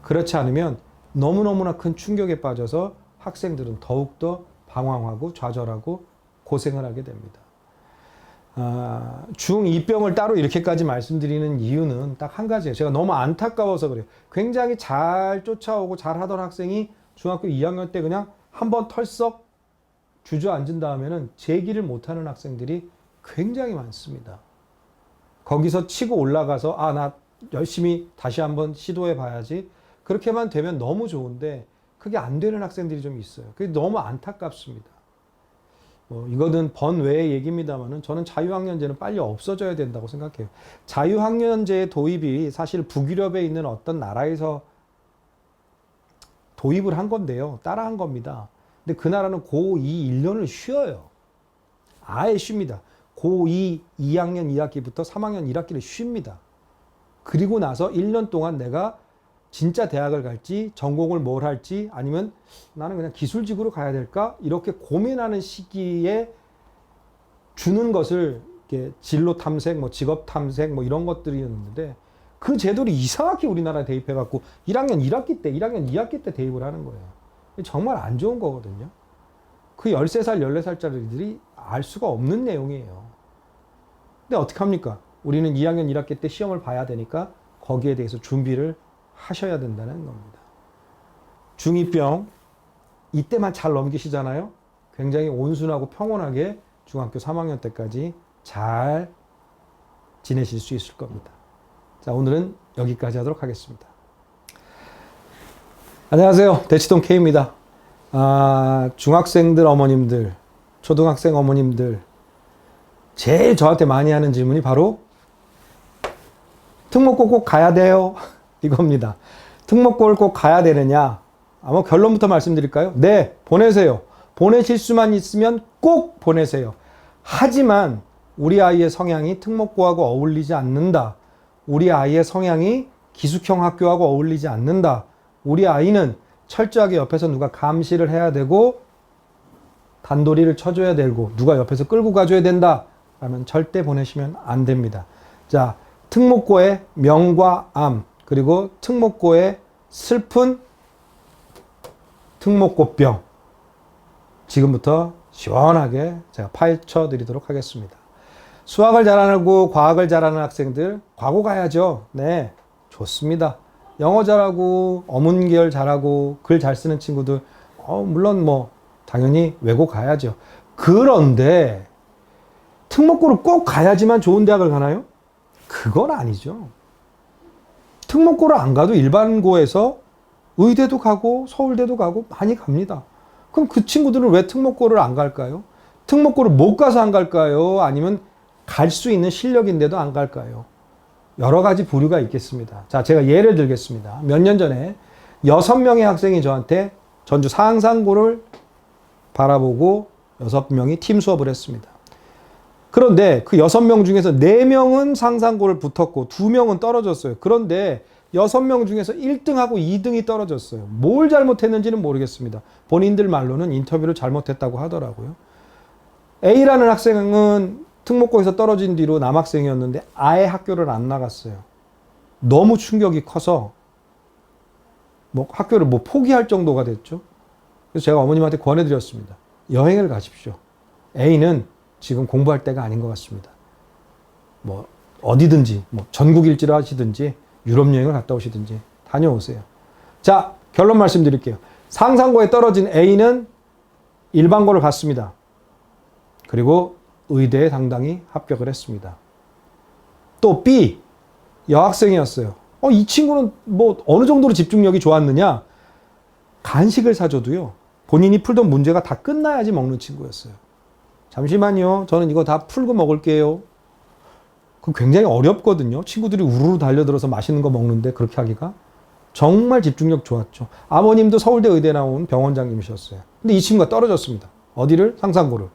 그렇지 않으면 너무너무나 큰 충격에 빠져서 학생들은 더욱더 방황하고 좌절하고 고생을 하게 됩니다. 중2병을 따로 이렇게까지 말씀드리는 이유는 딱 한 가지예요. 제가 너무 안타까워서 그래요. 굉장히 잘 쫓아오고 잘 하던 학생이 중학교 2학년 때 그냥 한번 털썩 주저앉은 다음에는 재기를 못하는 학생들이 굉장히 많습니다. 거기서 치고 올라가서 나 열심히 다시 한번 시도해 봐야지. 그렇게만 되면 너무 좋은데 그게 안 되는 학생들이 좀 있어요. 그게 너무 안타깝습니다. 이거는 번외의 얘기입니다만은 저는 자유학년제는 빨리 없어져야 된다고 생각해요. 자유학년제 도입이 사실 북유럽에 있는 어떤 나라에서 도입을 한 건데요. 따라한 겁니다. 근데 그 나라는 고2 1년을 쉬어요. 아예 쉽니다. 고2 2학년 2학기부터 3학년 1학기를 쉽니다. 그리고 나서 1년 동안 내가 진짜 대학을 갈지, 전공을 뭘 할지, 아니면 나는 그냥 기술직으로 가야 될까? 이렇게 고민하는 시기에 주는 것을 이렇게 진로 탐색, 직업 탐색, 이런 것들이었는데 그 제도를 이상하게 우리나라에 대입해갖고 1학년 2학기 때 대입을 하는 거예요. 정말 안 좋은 거거든요. 그 13살, 14살짜리들이 알 수가 없는 내용이에요. 근데 어떻게 합니까? 우리는 2학년 1학기 때 시험을 봐야 되니까 거기에 대해서 준비를 하셔야 된다는 겁니다. 중2병 이때만 잘 넘기시잖아요. 굉장히 온순하고 평온하게 중학교 3학년 때까지 잘 지내실 수 있을 겁니다. 자, 오늘은 여기까지 하도록 하겠습니다. 안녕하세요. 대치동 K입니다. 중학생들 어머님들, 초등학생 어머님들 제일 저한테 많이 하는 질문이 바로 특목고 꼭 가야 돼요? 이겁니다. 특목고를 꼭 가야 되느냐? 아마 결론부터 말씀드릴까요? 네, 보내세요. 보내실 수만 있으면 꼭 보내세요. 하지만 우리 아이의 성향이 특목고하고 어울리지 않는다. 우리 아이의 성향이 기숙형 학교하고 어울리지 않는다. 우리 아이는 철저하게 옆에서 누가 감시를 해야 되고 단도리를 쳐줘야 되고 누가 옆에서 끌고 가줘야 된다. 라면 절대 보내시면 안 됩니다. 자, 특목고의 명과 암, 그리고 특목고의 슬픈 특목고병. 지금부터 시원하게 제가 파헤쳐 드리도록 하겠습니다. 수학을 잘하고 과학을 잘하는 학생들, 과고 가야죠. 네, 좋습니다. 영어 잘하고 어문계열 잘하고 글 잘 쓰는 친구들, 물론 당연히 외고 가야죠. 그런데 특목고를 꼭 가야지만 좋은 대학을 가나요? 그건 아니죠. 특목고를 안 가도 일반고에서 의대도 가고 서울대도 가고 많이 갑니다. 그럼 그 친구들은 왜 특목고를 안 갈까요? 특목고를 못 가서 안 갈까요? 아니면 갈 수 있는 실력인데도 안 갈까요? 여러 가지 부류가 있겠습니다. 자, 제가 예를 들겠습니다. 몇 년 전에 6명의 학생이 저한테 전주 상산고를 바라보고 6명이 팀 수업을 했습니다. 그런데 그 6명 중에서 4명은 상산고를 붙었고 2명은 떨어졌어요. 그런데 6명 중에서 1등하고 2등이 떨어졌어요. 뭘 잘못했는지는 모르겠습니다. 본인들 말로는 인터뷰를 잘못했다고 하더라고요. A라는 학생은 특목고에서 떨어진 뒤로 남학생이었는데 아예 학교를 안 나갔어요. 너무 충격이 커서 학교를 포기할 정도가 됐죠. 그래서 제가 어머님한테 권해드렸습니다. 여행을 가십시오. A는 지금 공부할 때가 아닌 것 같습니다. 어디든지, 전국 일지를 하시든지, 유럽 여행을 갔다 오시든지 다녀오세요. 자, 결론 말씀드릴게요. 상산고에 떨어진 A는 일반고를 갔습니다. 그리고 의대에 당당히 합격을 했습니다. 또 B, 여학생이었어요. 이 친구는 어느 정도로 집중력이 좋았느냐? 간식을 사줘도요, 본인이 풀던 문제가 다 끝나야지 먹는 친구였어요. 잠시만요. 저는 이거 다 풀고 먹을게요. 그 굉장히 어렵거든요. 친구들이 우르르 달려들어서 맛있는 거 먹는데 그렇게 하기가. 정말 집중력 좋았죠. 아버님도 서울대 의대 나온 병원장님이셨어요. 근데 이 친구가 떨어졌습니다. 어디를? 상산고를.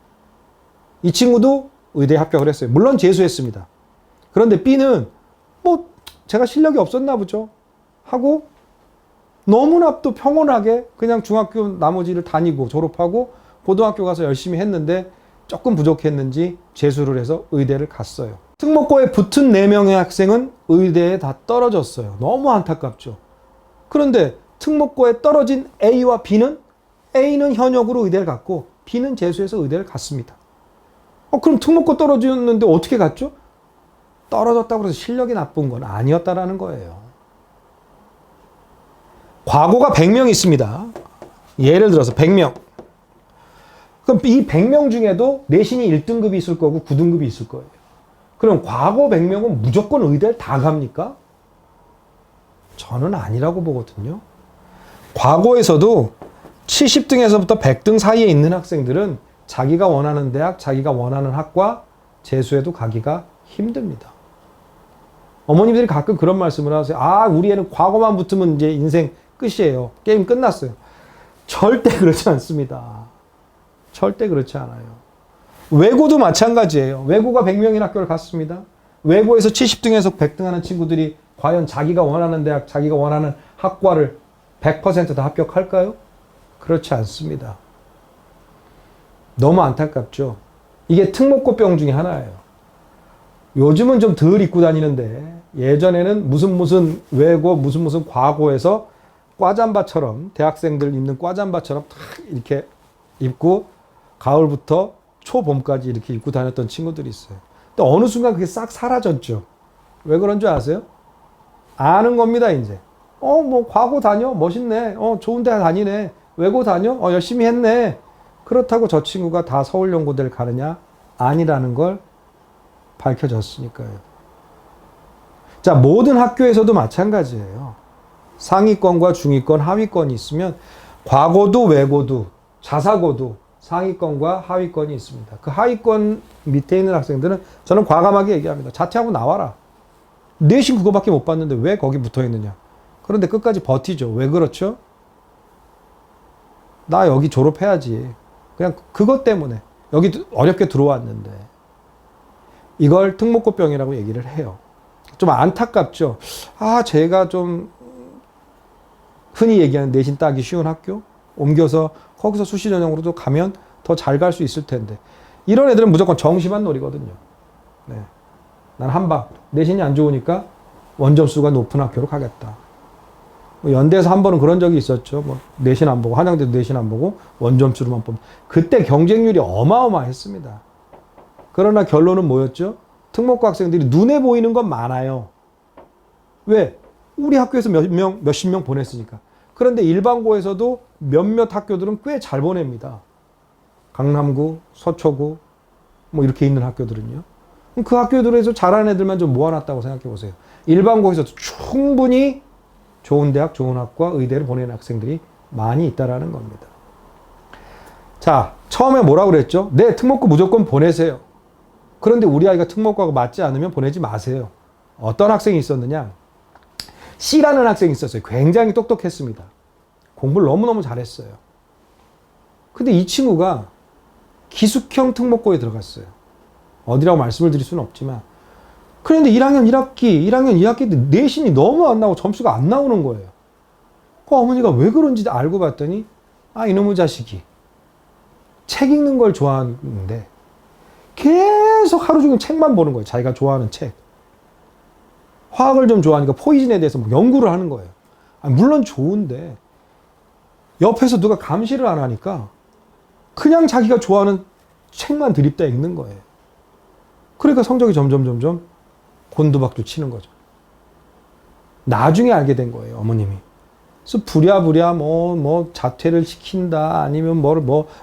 이 친구도 의대에 합격을 했어요. 물론 재수했습니다. 그런데 B는 제가 실력이 없었나 보죠. 하고 너무나 또 평온하게 그냥 중학교 나머지를 다니고 졸업하고 고등학교 가서 열심히 했는데 조금 부족했는지 재수를 해서 의대를 갔어요. 특목고에 붙은 4명의 학생은 의대에 다 떨어졌어요. 너무 안타깝죠. 그런데 특목고에 떨어진 A와 B는 현역으로 의대를 갔고 B는 재수해서 의대를 갔습니다. 그럼 특목고 떨어졌는데 어떻게 갔죠? 떨어졌다고 해서 실력이 나쁜 건 아니었다라는 거예요. 과거가 100명 있습니다. 예를 들어서 100명. 그럼 이 100명 중에도 내신이 1등급이 있을 거고 9등급이 있을 거예요. 그럼 과거 100명은 무조건 의대를 다 갑니까? 저는 아니라고 보거든요. 과거에서도 70등에서부터 100등 사이에 있는 학생들은 자기가 원하는 대학, 자기가 원하는 학과 재수해도 가기가 힘듭니다. 어머님들이 가끔 그런 말씀을 하세요. 우리 애는 과거만 붙으면 이제 인생 끝이에요. 게임 끝났어요. 절대 그렇지 않습니다. 절대 그렇지 않아요. 외고도 마찬가지예요. 외고가 100명인 학교를 갔습니다. 외고에서 70등에서 100등 하는 친구들이 과연 자기가 원하는 대학, 자기가 원하는 학과를 100% 다 합격할까요? 그렇지 않습니다. 너무 안타깝죠. 이게 특목고병 중에 하나예요. 요즘은 좀 덜 입고 다니는데 예전에는 무슨 외고 무슨 과고에서 과잠바처럼 대학생들 입는 과잠바처럼 딱 이렇게 입고 가을부터 초봄까지 이렇게 입고 다녔던 친구들이 있어요. 근데 어느 순간 그게 싹 사라졌죠. 왜 그런 줄 아세요? 아는 겁니다, 이제. 뭐 과고 다녀? 멋있네. 좋은 데 다니네. 외고 다녀? 열심히 했네. 그렇다고 저 친구가 다 서울연고대를 가느냐? 아니라는 걸 밝혀졌으니까요. 자, 모든 학교에서도 마찬가지예요. 상위권과 중위권, 하위권이 있으면 과고도 외고도 자사고도 상위권과 하위권이 있습니다. 그 하위권 밑에 있는 학생들은 저는 과감하게 얘기합니다. 자퇴하고 나와라. 내신 그거밖에 못 봤는데 왜 거기 붙어 있느냐. 그런데 끝까지 버티죠. 왜 그렇죠? 나 여기 졸업해야지. 그냥 그것 때문에 여기 어렵게 들어왔는데 이걸 특목고병이라고 얘기를 해요. 좀 안타깝죠. 제가 좀 흔히 얘기하는 내신 따기 쉬운 학교 옮겨서 거기서 수시 전형으로도 가면 더 잘 갈 수 있을 텐데 이런 애들은 무조건 정시만 노리거든요. 네. 난 한방 내신이 안 좋으니까 원점수가 높은 학교로 가겠다. 연대에서 한 번은 그런 적이 있었죠. 내신 안 보고 한양대도 내신 안 보고 원점수로만 뽑는. 그때 경쟁률이 어마어마했습니다. 그러나 결론은 뭐였죠? 특목고 학생들이 눈에 보이는 건 많아요. 왜? 우리 학교에서 몇십 명 보냈으니까. 그런데 일반고에서도 몇몇 학교들은 꽤 잘 보냅니다. 강남구, 서초구, 이렇게 있는 학교들은요. 그 학교들에서 잘하는 애들만 좀 모아놨다고 생각해 보세요. 일반고에서도 충분히 좋은 대학, 좋은 학과, 의대를 보내는 학생들이 많이 있다라는 겁니다. 자, 처음에 뭐라고 그랬죠? 네, 특목고 무조건 보내세요. 그런데 우리 아이가 특목고가 맞지 않으면 보내지 마세요. 어떤 학생이 있었느냐? C라는 학생이 있었어요. 굉장히 똑똑했습니다. 공부를 너무너무 잘했어요. 근데 이 친구가 기숙형 특목고에 들어갔어요. 어디라고 말씀을 드릴 수는 없지만. 그런데 1학년 2학기 때 내신이 너무 안 나오고 점수가 안 나오는 거예요. 그 어머니가 왜 그런지 알고 봤더니 이놈의 자식이 책 읽는 걸 좋아하는데 계속 하루 종일 책만 보는 거예요. 자기가 좋아하는 책. 화학을 좀 좋아하니까 포이즌에 대해서 연구를 하는 거예요. 물론 좋은데 옆에서 누가 감시를 안 하니까 그냥 자기가 좋아하는 책만 드립다 읽는 거예요. 그러니까 성적이 점점 곤두박질 치는 거죠. 나중에 알게 된 거예요, 어머님이. 그래서 부랴부랴 자퇴를 시킨다, 아니면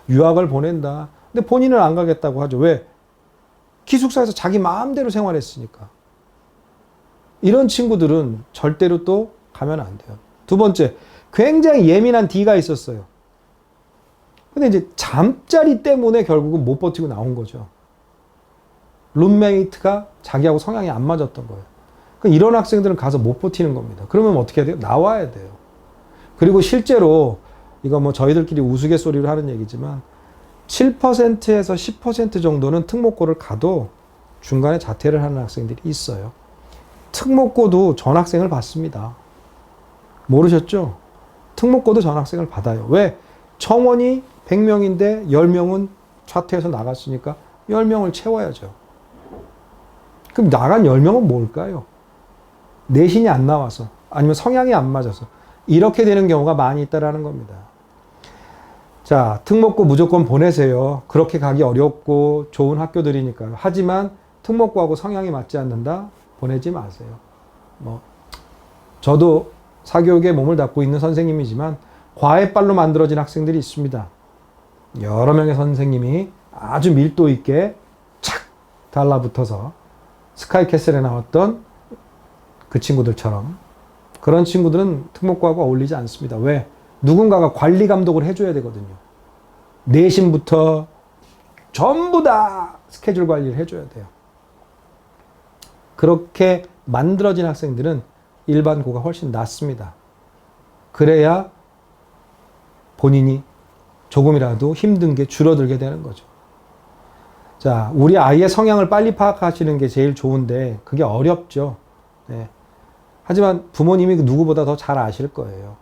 유학을 보낸다. 근데 본인은 안 가겠다고 하죠. 왜? 기숙사에서 자기 마음대로 생활했으니까. 이런 친구들은 절대로 또 가면 안 돼요. 두 번째, 굉장히 예민한 D가 있었어요. 근데 이제 잠자리 때문에 결국은 못 버티고 나온 거죠. 룸메이트가 자기하고 성향이 안 맞았던 거예요. 그럼 이런 학생들은 가서 못 버티는 겁니다. 그러면 어떻게 해야 돼요? 나와야 돼요. 그리고 실제로 이거 저희들끼리 우스갯소리로 하는 얘기지만 7%에서 10% 정도는 특목고를 가도 중간에 자퇴를 하는 학생들이 있어요. 특목고도 전학생을 받습니다. 모르셨죠? 특목고도 전학생을 받아요. 왜? 청원이 100명인데 10명은 자퇴해서 나갔으니까 10명을 채워야죠. 그럼 나간 10명은 뭘까요? 내신이 안 나와서, 아니면 성향이 안 맞아서 이렇게 되는 경우가 많이 있다는 겁니다. 자, 특목고 무조건 보내세요. 그렇게 가기 어렵고 좋은 학교들이니까요. 하지만 특목고하고 성향이 맞지 않는다? 보내지 마세요. 뭐 저도 사교육에 몸을 담고 있는 선생님이지만 과외빨로 만들어진 학생들이 있습니다. 여러 명의 선생님이 아주 밀도 있게 착 달라붙어서 스카이캐슬에 나왔던 그 친구들처럼 그런 친구들은 특목고하고 어울리지 않습니다. 왜? 누군가가 관리 감독을 해줘야 되거든요. 내신부터 전부 다 스케줄 관리를 해줘야 돼요. 그렇게 만들어진 학생들은 일반고가 훨씬 낫습니다. 그래야 본인이 조금이라도 힘든 게 줄어들게 되는 거죠. 자, 우리 아이의 성향을 빨리 파악하시는 게 제일 좋은데 그게 어렵죠. 네. 하지만 부모님이 누구보다 더 잘 아실 거예요.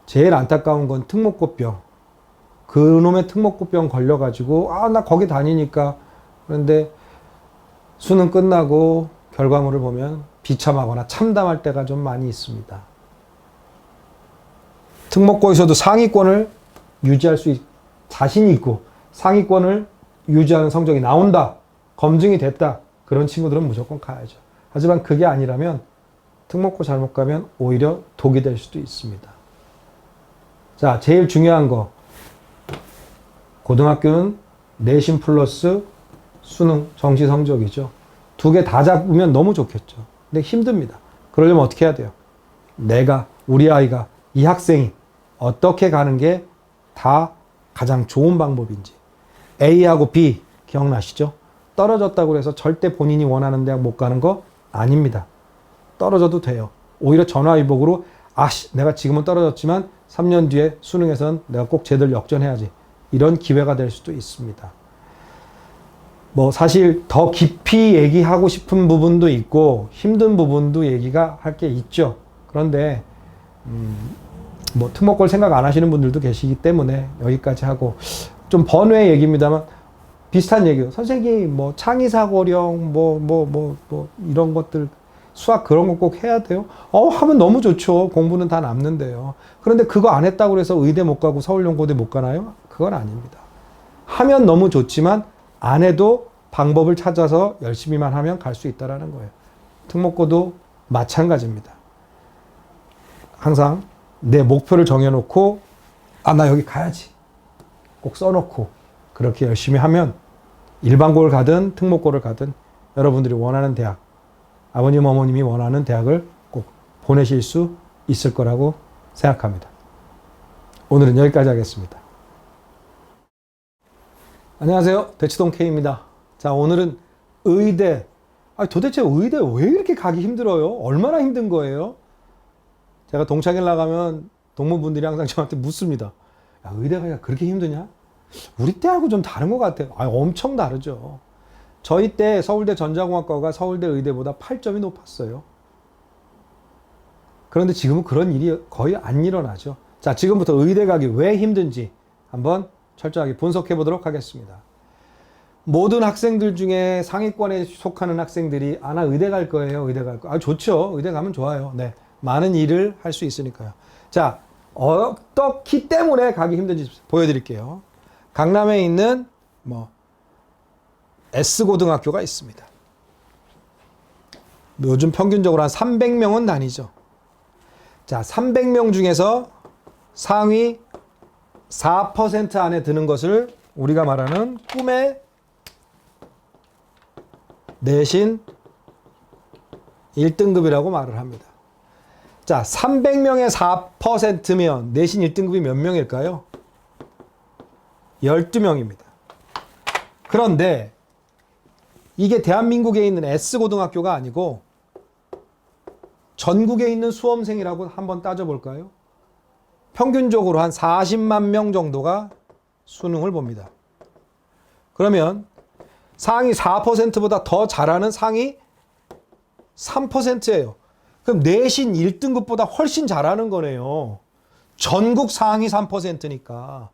제일 안타까운 건 특목고병. 그놈의 특목고병 걸려가지고 나 거기 다니니까 그런데 수능 끝나고 결과물을 보면 비참하거나 참담할 때가 좀 많이 있습니다. 특목고에서도 상위권을 유지할 수 자신이 있고 상위권을 유지하는 성적이 나온다. 검증이 됐다. 그런 친구들은 무조건 가야죠. 하지만 그게 아니라면 특목고 잘못 가면 오히려 독이 될 수도 있습니다. 자, 제일 중요한 거. 고등학교는 내신 플러스 수능 정시 성적이죠. 두 개 다 잡으면 너무 좋겠죠. 근데 힘듭니다. 그러려면 어떻게 해야 돼요? 우리 아이가, 이 학생이 어떻게 가는 게 다 가장 좋은 방법인지. A하고 B 기억나시죠? 떨어졌다고 해서 절대 본인이 원하는 대학 못 가는 거 아닙니다. 떨어져도 돼요. 오히려 전화위복으로 내가 지금은 떨어졌지만 3년 뒤에 수능에선 내가 꼭 제대로 역전해야지. 이런 기회가 될 수도 있습니다. 뭐 사실 더 깊이 얘기하고 싶은 부분도 있고 힘든 부분도 얘기가 할 게 있죠. 그런데 뭐 특목고를 생각 안 하시는 분들도 계시기 때문에 여기까지 하고 좀 번외 얘기입니다만 비슷한 얘기요. 선생님 뭐 창의사고령 뭐 이런 것들 수학 그런 거 꼭 해야 돼요? 하면 너무 좋죠. 공부는 다 남는데요. 그런데 그거 안 했다고 해서 의대 못 가고 서울연고대 못 가나요? 그건 아닙니다. 하면 너무 좋지만 안 해도 방법을 찾아서 열심히만 하면 갈 수 있다는 거예요. 특목고도 마찬가지입니다. 항상 내 목표를 정해놓고 나 여기 가야지. 꼭 써놓고 그렇게 열심히 하면 일반고를 가든 특목고를 가든 여러분들이 원하는 대학, 아버님 어머님이 원하는 대학을 꼭 보내실 수 있을 거라고 생각합니다. 오늘은 여기까지 하겠습니다. 안녕하세요. 대치동 K입니다. 자, 오늘은 의대. 도대체 의대 왜 이렇게 가기 힘들어요? 얼마나 힘든 거예요? 제가 동창회 나가면 동문분들이 항상 저한테 묻습니다. 야, 의대가 그렇게 힘드냐? 우리 때하고 좀 다른 것 같아요. 엄청 다르죠. 저희 때 서울대 전자공학과가 서울대 의대보다 8점이 높았어요. 그런데 지금은 그런 일이 거의 안 일어나죠. 자, 지금부터 의대 가기 왜 힘든지 한번 철저하게 분석해 보도록 하겠습니다. 모든 학생들 중에 상위권에 속하는 학생들이 나 의대 갈 거예요. 의대 갈 거. 좋죠. 의대 가면 좋아요. 네. 많은 일을 할 수 있으니까요. 자, 어떻기 때문에 가기 힘든지 보여드릴게요. 강남에 있는 S고등학교가 있습니다. 요즘 평균적으로 한 300명은 다니죠. 자, 300명 중에서 상위 4% 안에 드는 것을 우리가 말하는 꿈의 내신 1등급이라고 말을 합니다. 자, 300명의 4%면 내신 1등급이 몇 명일까요? 12명입니다. 그런데 이게 대한민국에 있는 S고등학교가 아니고 전국에 있는 수험생이라고 한번 따져볼까요? 평균적으로 한 40만 명 정도가 수능을 봅니다. 그러면 상위 4%보다 더 잘하는 상위 3%예요. 그럼 내신 1등급보다 훨씬 잘하는 거네요. 전국 상위 3%니까.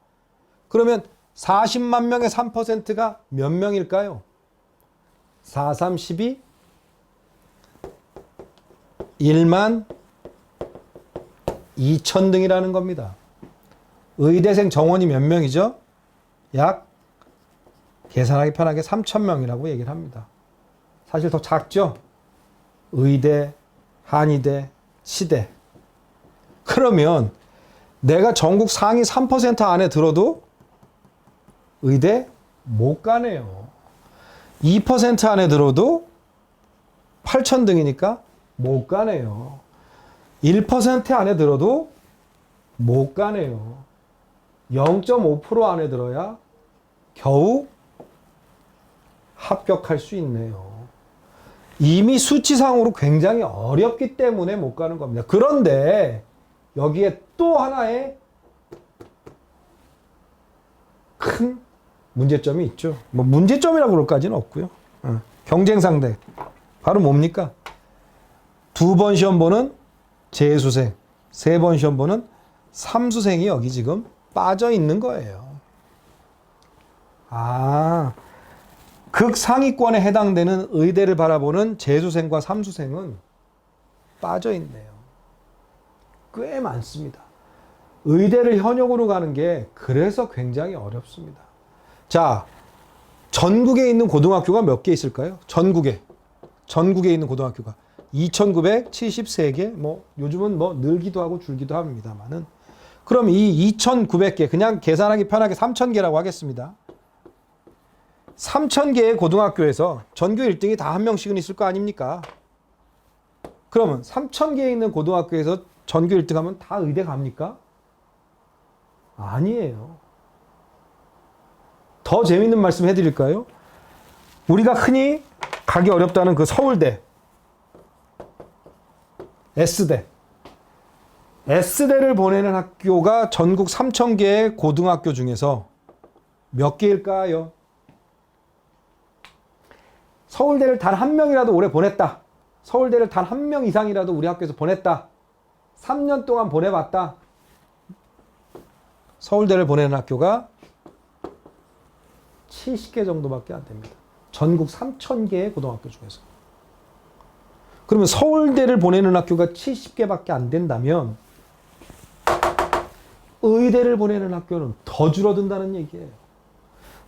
그러면 40만 명의 3%가 몇 명일까요? 4, 3, 12, 1만 2천 등이라는 겁니다. 의대생 정원이 몇 명이죠? 약 계산하기 편하게 3,000명이라고 얘기를 합니다. 사실 더 작죠? 의대, 한의대, 치대. 그러면 내가 전국 상위 3% 안에 들어도 의대 못 가네요. 2% 안에 들어도 8,000등이니까 못 가네요. 1% 안에 들어도 못 가네요. 0.5% 안에 들어야 겨우 합격할 수 있네요. 이미 수치상으로 굉장히 어렵기 때문에 못 가는 겁니다. 그런데 여기에 또 하나의 큰 문제점이 있죠. 뭐 문제점이라고 그럴까지는 없고요. 경쟁 상대. 바로 뭡니까? 2번 시험 보는 재수생, 3번 시험 보는 삼수생이 여기 지금 빠져 있는 거예요. 극상위권에 해당되는 의대를 바라보는 재수생과 삼수생은 빠져 있네요. 꽤 많습니다. 의대를 현역으로 가는 게 그래서 굉장히 어렵습니다. 자, 전국에 있는 고등학교가 몇 개 있을까요? 전국에 있는 고등학교가 2,973개, 뭐 요즘은 뭐 늘기도 하고 줄기도 합니다만은, 그럼 이 2,900개 그냥 계산하기 편하게 3,000개라고 하겠습니다. 3,000개의 고등학교에서 전교 1등이 다 한 명씩은 있을 거 아닙니까? 그러면 3,000개에 있는 고등학교에서 전교 1등 하면 다 의대 갑니까? 아니에요. 더 재밌는 말씀 해드릴까요? 우리가 흔히 가기 어렵다는 그 서울대, S대를 보내는 학교가 전국 3,000개의 고등학교 중에서 몇 개일까요? 서울대를 단 한 명이라도 올해 보냈다. 서울대를 단 한 명 이상이라도 우리 학교에서 보냈다. 3년 동안 보내봤다. 서울대를 보내는 학교가 70개 정도밖에 안 됩니다. 전국 3,000개의 고등학교 중에서. 그러면 서울대를 보내는 학교가 70개밖에 안 된다면 의대를 보내는 학교는 더 줄어든다는 얘기예요.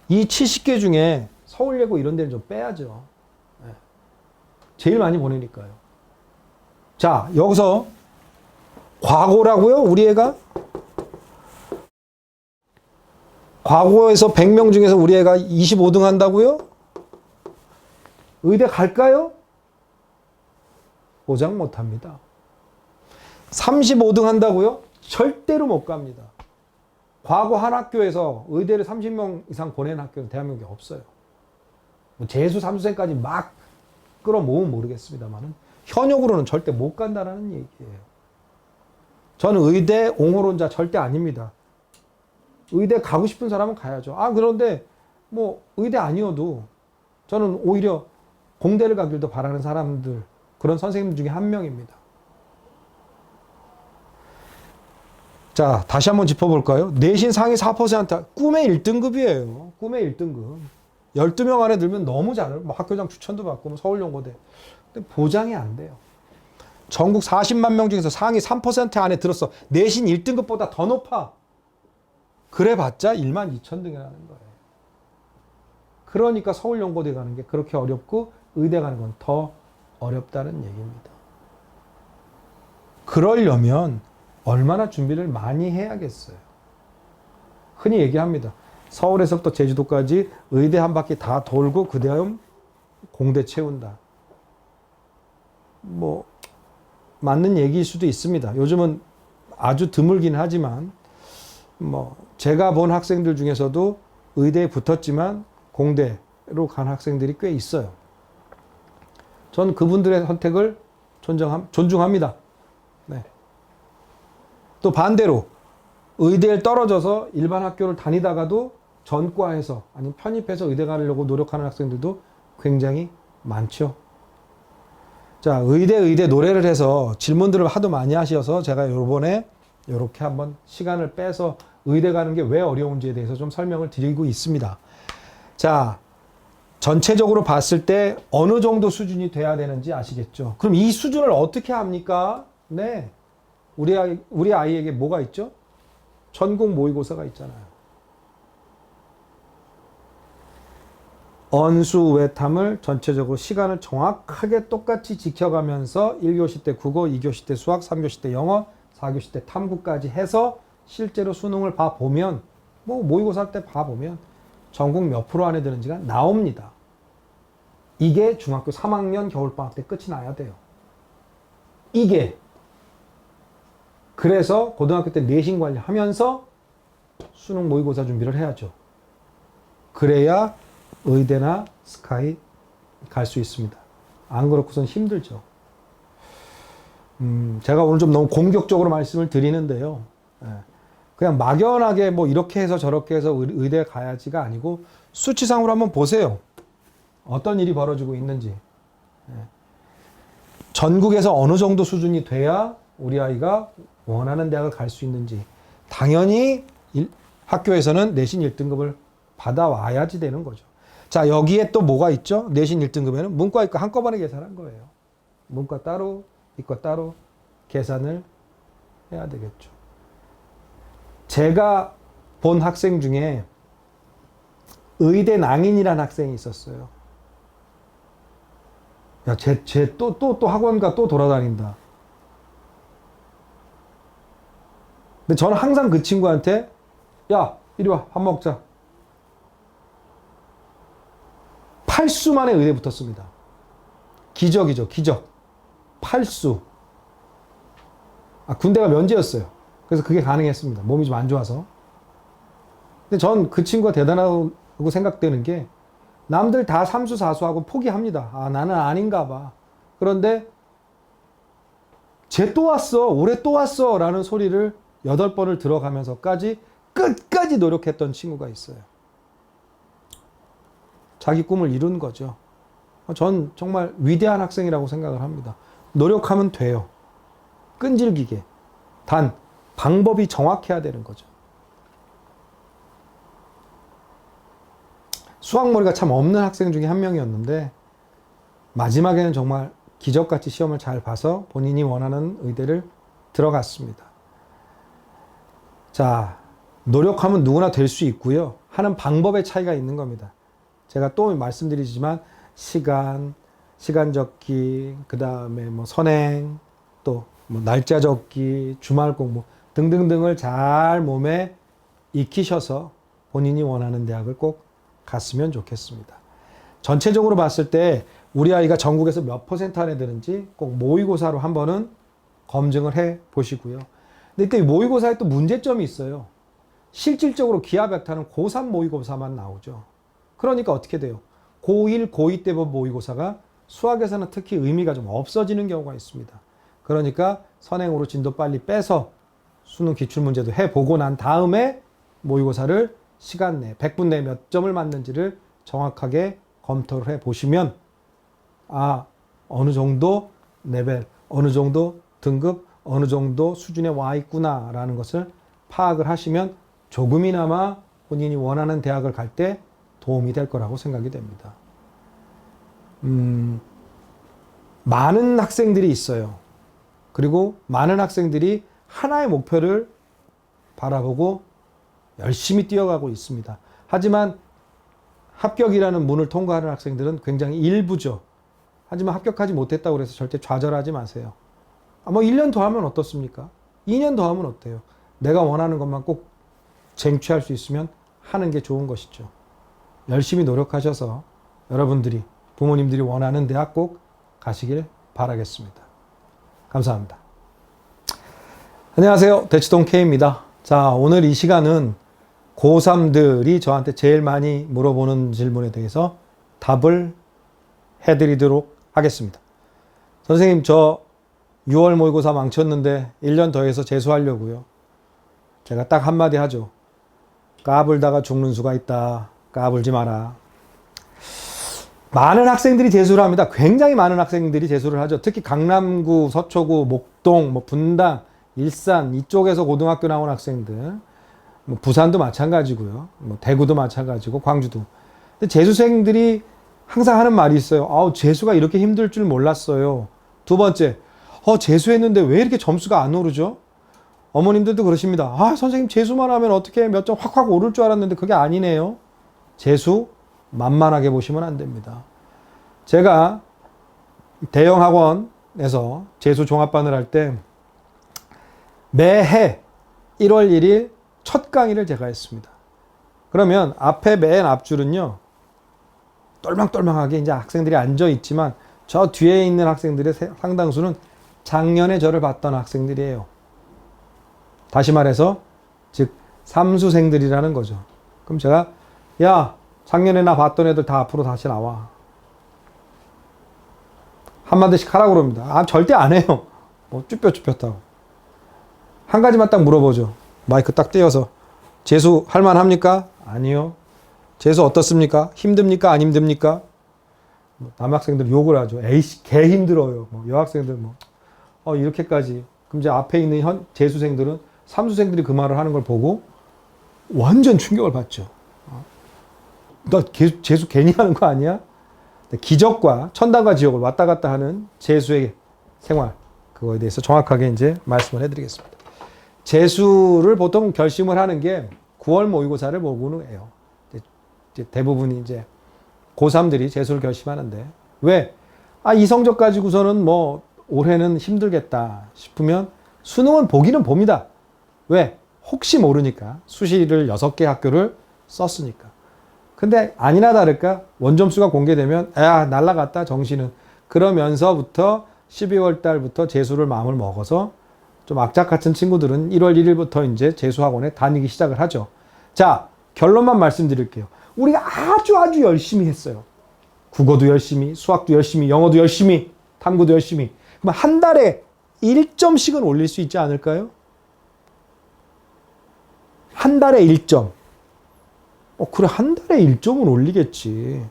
이 70개 중에 서울예고 이런 데는 좀 빼야죠. 제일 많이 보내니까요. 자, 여기서 과고라고요? 우리 애가? 과고에서 100명 중에서 우리 애가 25등 한다고요? 의대 갈까요? 보장 못합니다. 35등 한다고요? 절대로 못 갑니다. 과거 한 학교에서 의대를 30명 이상 보내는 학교는 대한민국에 없어요. 뭐 재수, 삼수생까지 막 끌어모으면 모르겠습니다만 현역으로는 절대 못 간다는 얘기예요. 저는 의대 옹호론자 절대 아닙니다. 의대 가고 싶은 사람은 가야죠. 그런데 뭐 의대 아니어도 저는 오히려 공대를 가길 더 바라는 사람들, 그런 선생님 중에 한 명입니다. 자, 다시 한번 짚어볼까요? 내신 상위 4%, 꿈의 1등급이에요. 꿈의 1등급. 12명 안에 들면 너무 잘해요. 뭐 학교장 추천도 받고, 뭐 서울연고대. 근데 보장이 안 돼요. 전국 40만 명 중에서 상위 3% 안에 들었어. 내신 1등급보다 더 높아. 그래봤자 12,000등이라는 거예요. 그러니까 서울연고대 가는 게 그렇게 어렵고 의대 가는 건 더 어렵다는 얘기입니다. 그러려면 얼마나 준비를 많이 해야겠어요. 흔히 얘기합니다. 서울에서부터 제주도까지 의대 한 바퀴 다 돌고 그 다음 공대 채운다. 뭐 맞는 얘기일 수도 있습니다. 요즘은 아주 드물긴 하지만 뭐 제가 본 학생들 중에서도 의대에 붙었지만 공대로 간 학생들이 꽤 있어요. 전 그분들의 선택을 존중합니다. 네. 또 반대로 의대에 떨어져서 일반 학교를 다니다가도 전과해서 아니면 편입해서 의대 가려고 노력하는 학생들도 굉장히 많죠. 자, 의대 노래를 해서 질문들을 하도 많이 하셔서 제가 이번에 이렇게 한번 시간을 빼서 의대 가는 게 왜 어려운지에 대해서 좀 설명을 드리고 있습니다. 자, 전체적으로 봤을 때 어느 정도 수준이 돼야 되는지 아시겠죠? 그럼 이 수준을 어떻게 합니까? 네. 우리 아이에게 뭐가 있죠? 전국 모의고사가 있잖아요. 언수 외탐을 전체적으로 시간을 정확하게 똑같이 지켜가면서 1교시 때 국어, 2교시 때 수학, 3교시 때 영어, 4교시 때 탐구까지 해서 실제로 수능을 봐보면, 뭐 모의고사 할 때 봐보면 전국 몇 프로 안에 드는지가 나옵니다. 이게 중학교 3학년 겨울방학 때 끝이 나야 돼요. 이게. 그래서 고등학교 때 내신 관리하면서 수능 모의고사 준비를 해야죠. 그래야 의대나 스카이 갈 수 있습니다. 안 그렇고선 힘들죠. 제가 오늘 좀 너무 공격적으로 말씀을 드리는데요. 그냥 막연하게 뭐 이렇게 해서 저렇게 해서 의대 가야지가 아니고 수치상으로 한번 보세요. 어떤 일이 벌어지고 있는지. 전국에서 어느 정도 수준이 돼야 우리 아이가 원하는 대학을 갈 수 있는지. 당연히 학교에서는 내신 1등급을 받아와야지 되는 거죠. 자, 여기에 또 뭐가 있죠? 내신 1등급에는 문과, 이과 한꺼번에 계산한 거예요. 문과 따로, 이과 따로 계산을 해야 되겠죠. 제가 본 학생 중에 의대 낭인이라는 학생이 있었어요. 야, 쟤 또 학원가 또 돌아다닌다. 근데 저는 항상 그 친구한테, 야, 이리 와, 밥 먹자. 8수 만에 의대 붙었습니다. 기적이죠, 기적. 8수. 군대가 면제였어요. 그래서 그게 가능했습니다. 몸이 좀 안 좋아서. 근데 전 그 친구가 대단하다고 생각되는 게 남들 다 3수, 4수하고 포기합니다. 아, 나는 아닌가 봐. 그런데 쟤 또 왔어. 올해 또 왔어. 라는 소리를 8번을 들어가면서까지 끝까지 노력했던 친구가 있어요. 자기 꿈을 이룬 거죠. 전 정말 위대한 학생이라고 생각을 합니다. 노력하면 돼요. 끈질기게. 단 방법이 정확해야 되는 거죠. 수학머리가 참 없는 학생 중에 한 명이었는데 마지막에는 정말 기적같이 시험을 잘 봐서 본인이 원하는 의대를 들어갔습니다. 자, 노력하면 누구나 될 수 있고요. 하는 방법의 차이가 있는 겁니다. 제가 또 말씀드리지만 시간 적기, 그 다음에 뭐 선행, 또 뭐 날짜 적기, 주말 공부 등등등을 잘 몸에 익히셔서 본인이 원하는 대학을 꼭 갔으면 좋겠습니다. 전체적으로 봤을 때 우리 아이가 전국에서 몇 % 안에 드는지 꼭 모의고사로 한 번은 검증을 해 보시고요. 근데 또 모의고사에 또 문제점이 있어요. 실질적으로 기하백타는 고3 모의고사만 나오죠. 그러니까 어떻게 돼요? 고1, 고2 때 본 모의고사가 수학에서는 특히 의미가 좀 없어지는 경우가 있습니다. 그러니까 선행으로 진도 빨리 빼서 수능 기출문제도 해보고 난 다음에 모의고사를 시간 내, 100분 내에 몇 점을 맞는지를 정확하게 검토를 해보시면 어느 정도 레벨, 어느 정도 등급, 어느 정도 수준에 와 있구나라는 것을 파악을 하시면 조금이나마 본인이 원하는 대학을 갈 때 도움이 될 거라고 생각이 됩니다. 많은 학생들이 있어요. 그리고 많은 학생들이 하나의 목표를 바라보고 열심히 뛰어가고 있습니다. 하지만 합격이라는 문을 통과하는 학생들은 굉장히 일부죠. 하지만 합격하지 못했다고 해서 절대 좌절하지 마세요. 뭐 1년 더 하면 어떻습니까? 2년 더 하면 어때요? 내가 원하는 것만 꼭 쟁취할 수 있으면 하는 게 좋은 것이죠. 열심히 노력하셔서 여러분들이, 부모님들이 원하는 대학 꼭 가시길 바라겠습니다. 감사합니다. 안녕하세요. 대치동 K입니다. 자, 오늘 이 시간은 고3들이 저한테 제일 많이 물어보는 질문에 대해서 답을 해드리도록 하겠습니다. 선생님, 저 6월 모의고사 망쳤는데 1년 더 해서 재수하려고요. 제가 딱 한마디 하죠. 까불다가 죽는 수가 있다. 까불지 마라. 많은 학생들이 재수를 합니다. 굉장히 많은 학생들이 재수를 하죠. 특히 강남구, 서초구, 목동, 분당, 일산 이쪽에서 고등학교 나온 학생들, 부산도 마찬가지고요. 대구도 마찬가지고 광주도. 근데 재수생들이 항상 하는 말이 있어요. 재수가 이렇게 힘들 줄 몰랐어요. 두 번째, 재수했는데 왜 이렇게 점수가 안 오르죠? 어머님들도 그러십니다. 아, 선생님 재수만 하면 어떻게 몇 점 확확 오를 줄 알았는데 그게 아니네요. 재수 만만하게 보시면 안 됩니다. 제가 대형 학원에서 재수 종합반을 할 때 매해 1월 1일 첫 강의를 제가 했습니다. 그러면 앞에 맨 앞줄은요, 똘망똘망하게 이제 학생들이 앉아 있지만 저 뒤에 있는 학생들의 상당수는 작년에 저를 봤던 학생들이에요. 다시 말해서 즉 삼수생들이라는 거죠. 그럼 제가 야, 작년에 나 봤던 애들 다 앞으로 다시 나와. 한마디씩 하라고 그럽니다. 아, 절대 안 해요. 뭐 쭈뼛쭈뼛하고. 한 가지만 딱 물어보죠. 마이크 딱 떼어서. 재수 할만합니까? 아니요. 재수 어떻습니까? 힘듭니까? 안 힘듭니까? 남학생들 욕을 하죠. 에이씨, 개 힘들어요. 여학생들 이렇게까지. 그럼 이제 앞에 있는 재수생들은 삼수생들이 그 말을 하는 걸 보고 완전 충격을 받죠. 너 재수 괜히 하는 거 아니야? 기적과 천당과 지옥을 왔다 갔다 하는 재수의 생활, 그거에 대해서 정확하게 이제 말씀을 해드리겠습니다. 재수를 보통 결심을 하는 게 9월 모의고사를 보고는 해요. 대부분이 이제 고3들이 재수를 결심하는데, 왜? 아, 이 성적 가지고서는 뭐 올해는 힘들겠다 싶으면 수능은 보기는 봅니다. 왜? 혹시 모르니까. 수시를 6개 학교를 썼으니까. 근데 아니나 다를까 원점수가 공개되면 야, 날라갔다 정신은. 그러면서부터 12월 달부터 재수를 마음을 먹어서 좀 악착 같은 친구들은 1월 1일부터 이제 재수학원에 다니기 시작을 하죠. 자, 결론만 말씀드릴게요. 우리가 아주 열심히 했어요. 국어도 열심히, 수학도 열심히, 영어도 열심히, 탐구도 열심히. 그럼 한 달에 1점씩은 올릴 수 있지 않을까요? 한 달에 1점. 그래, 한 달에 1점은 올리겠지.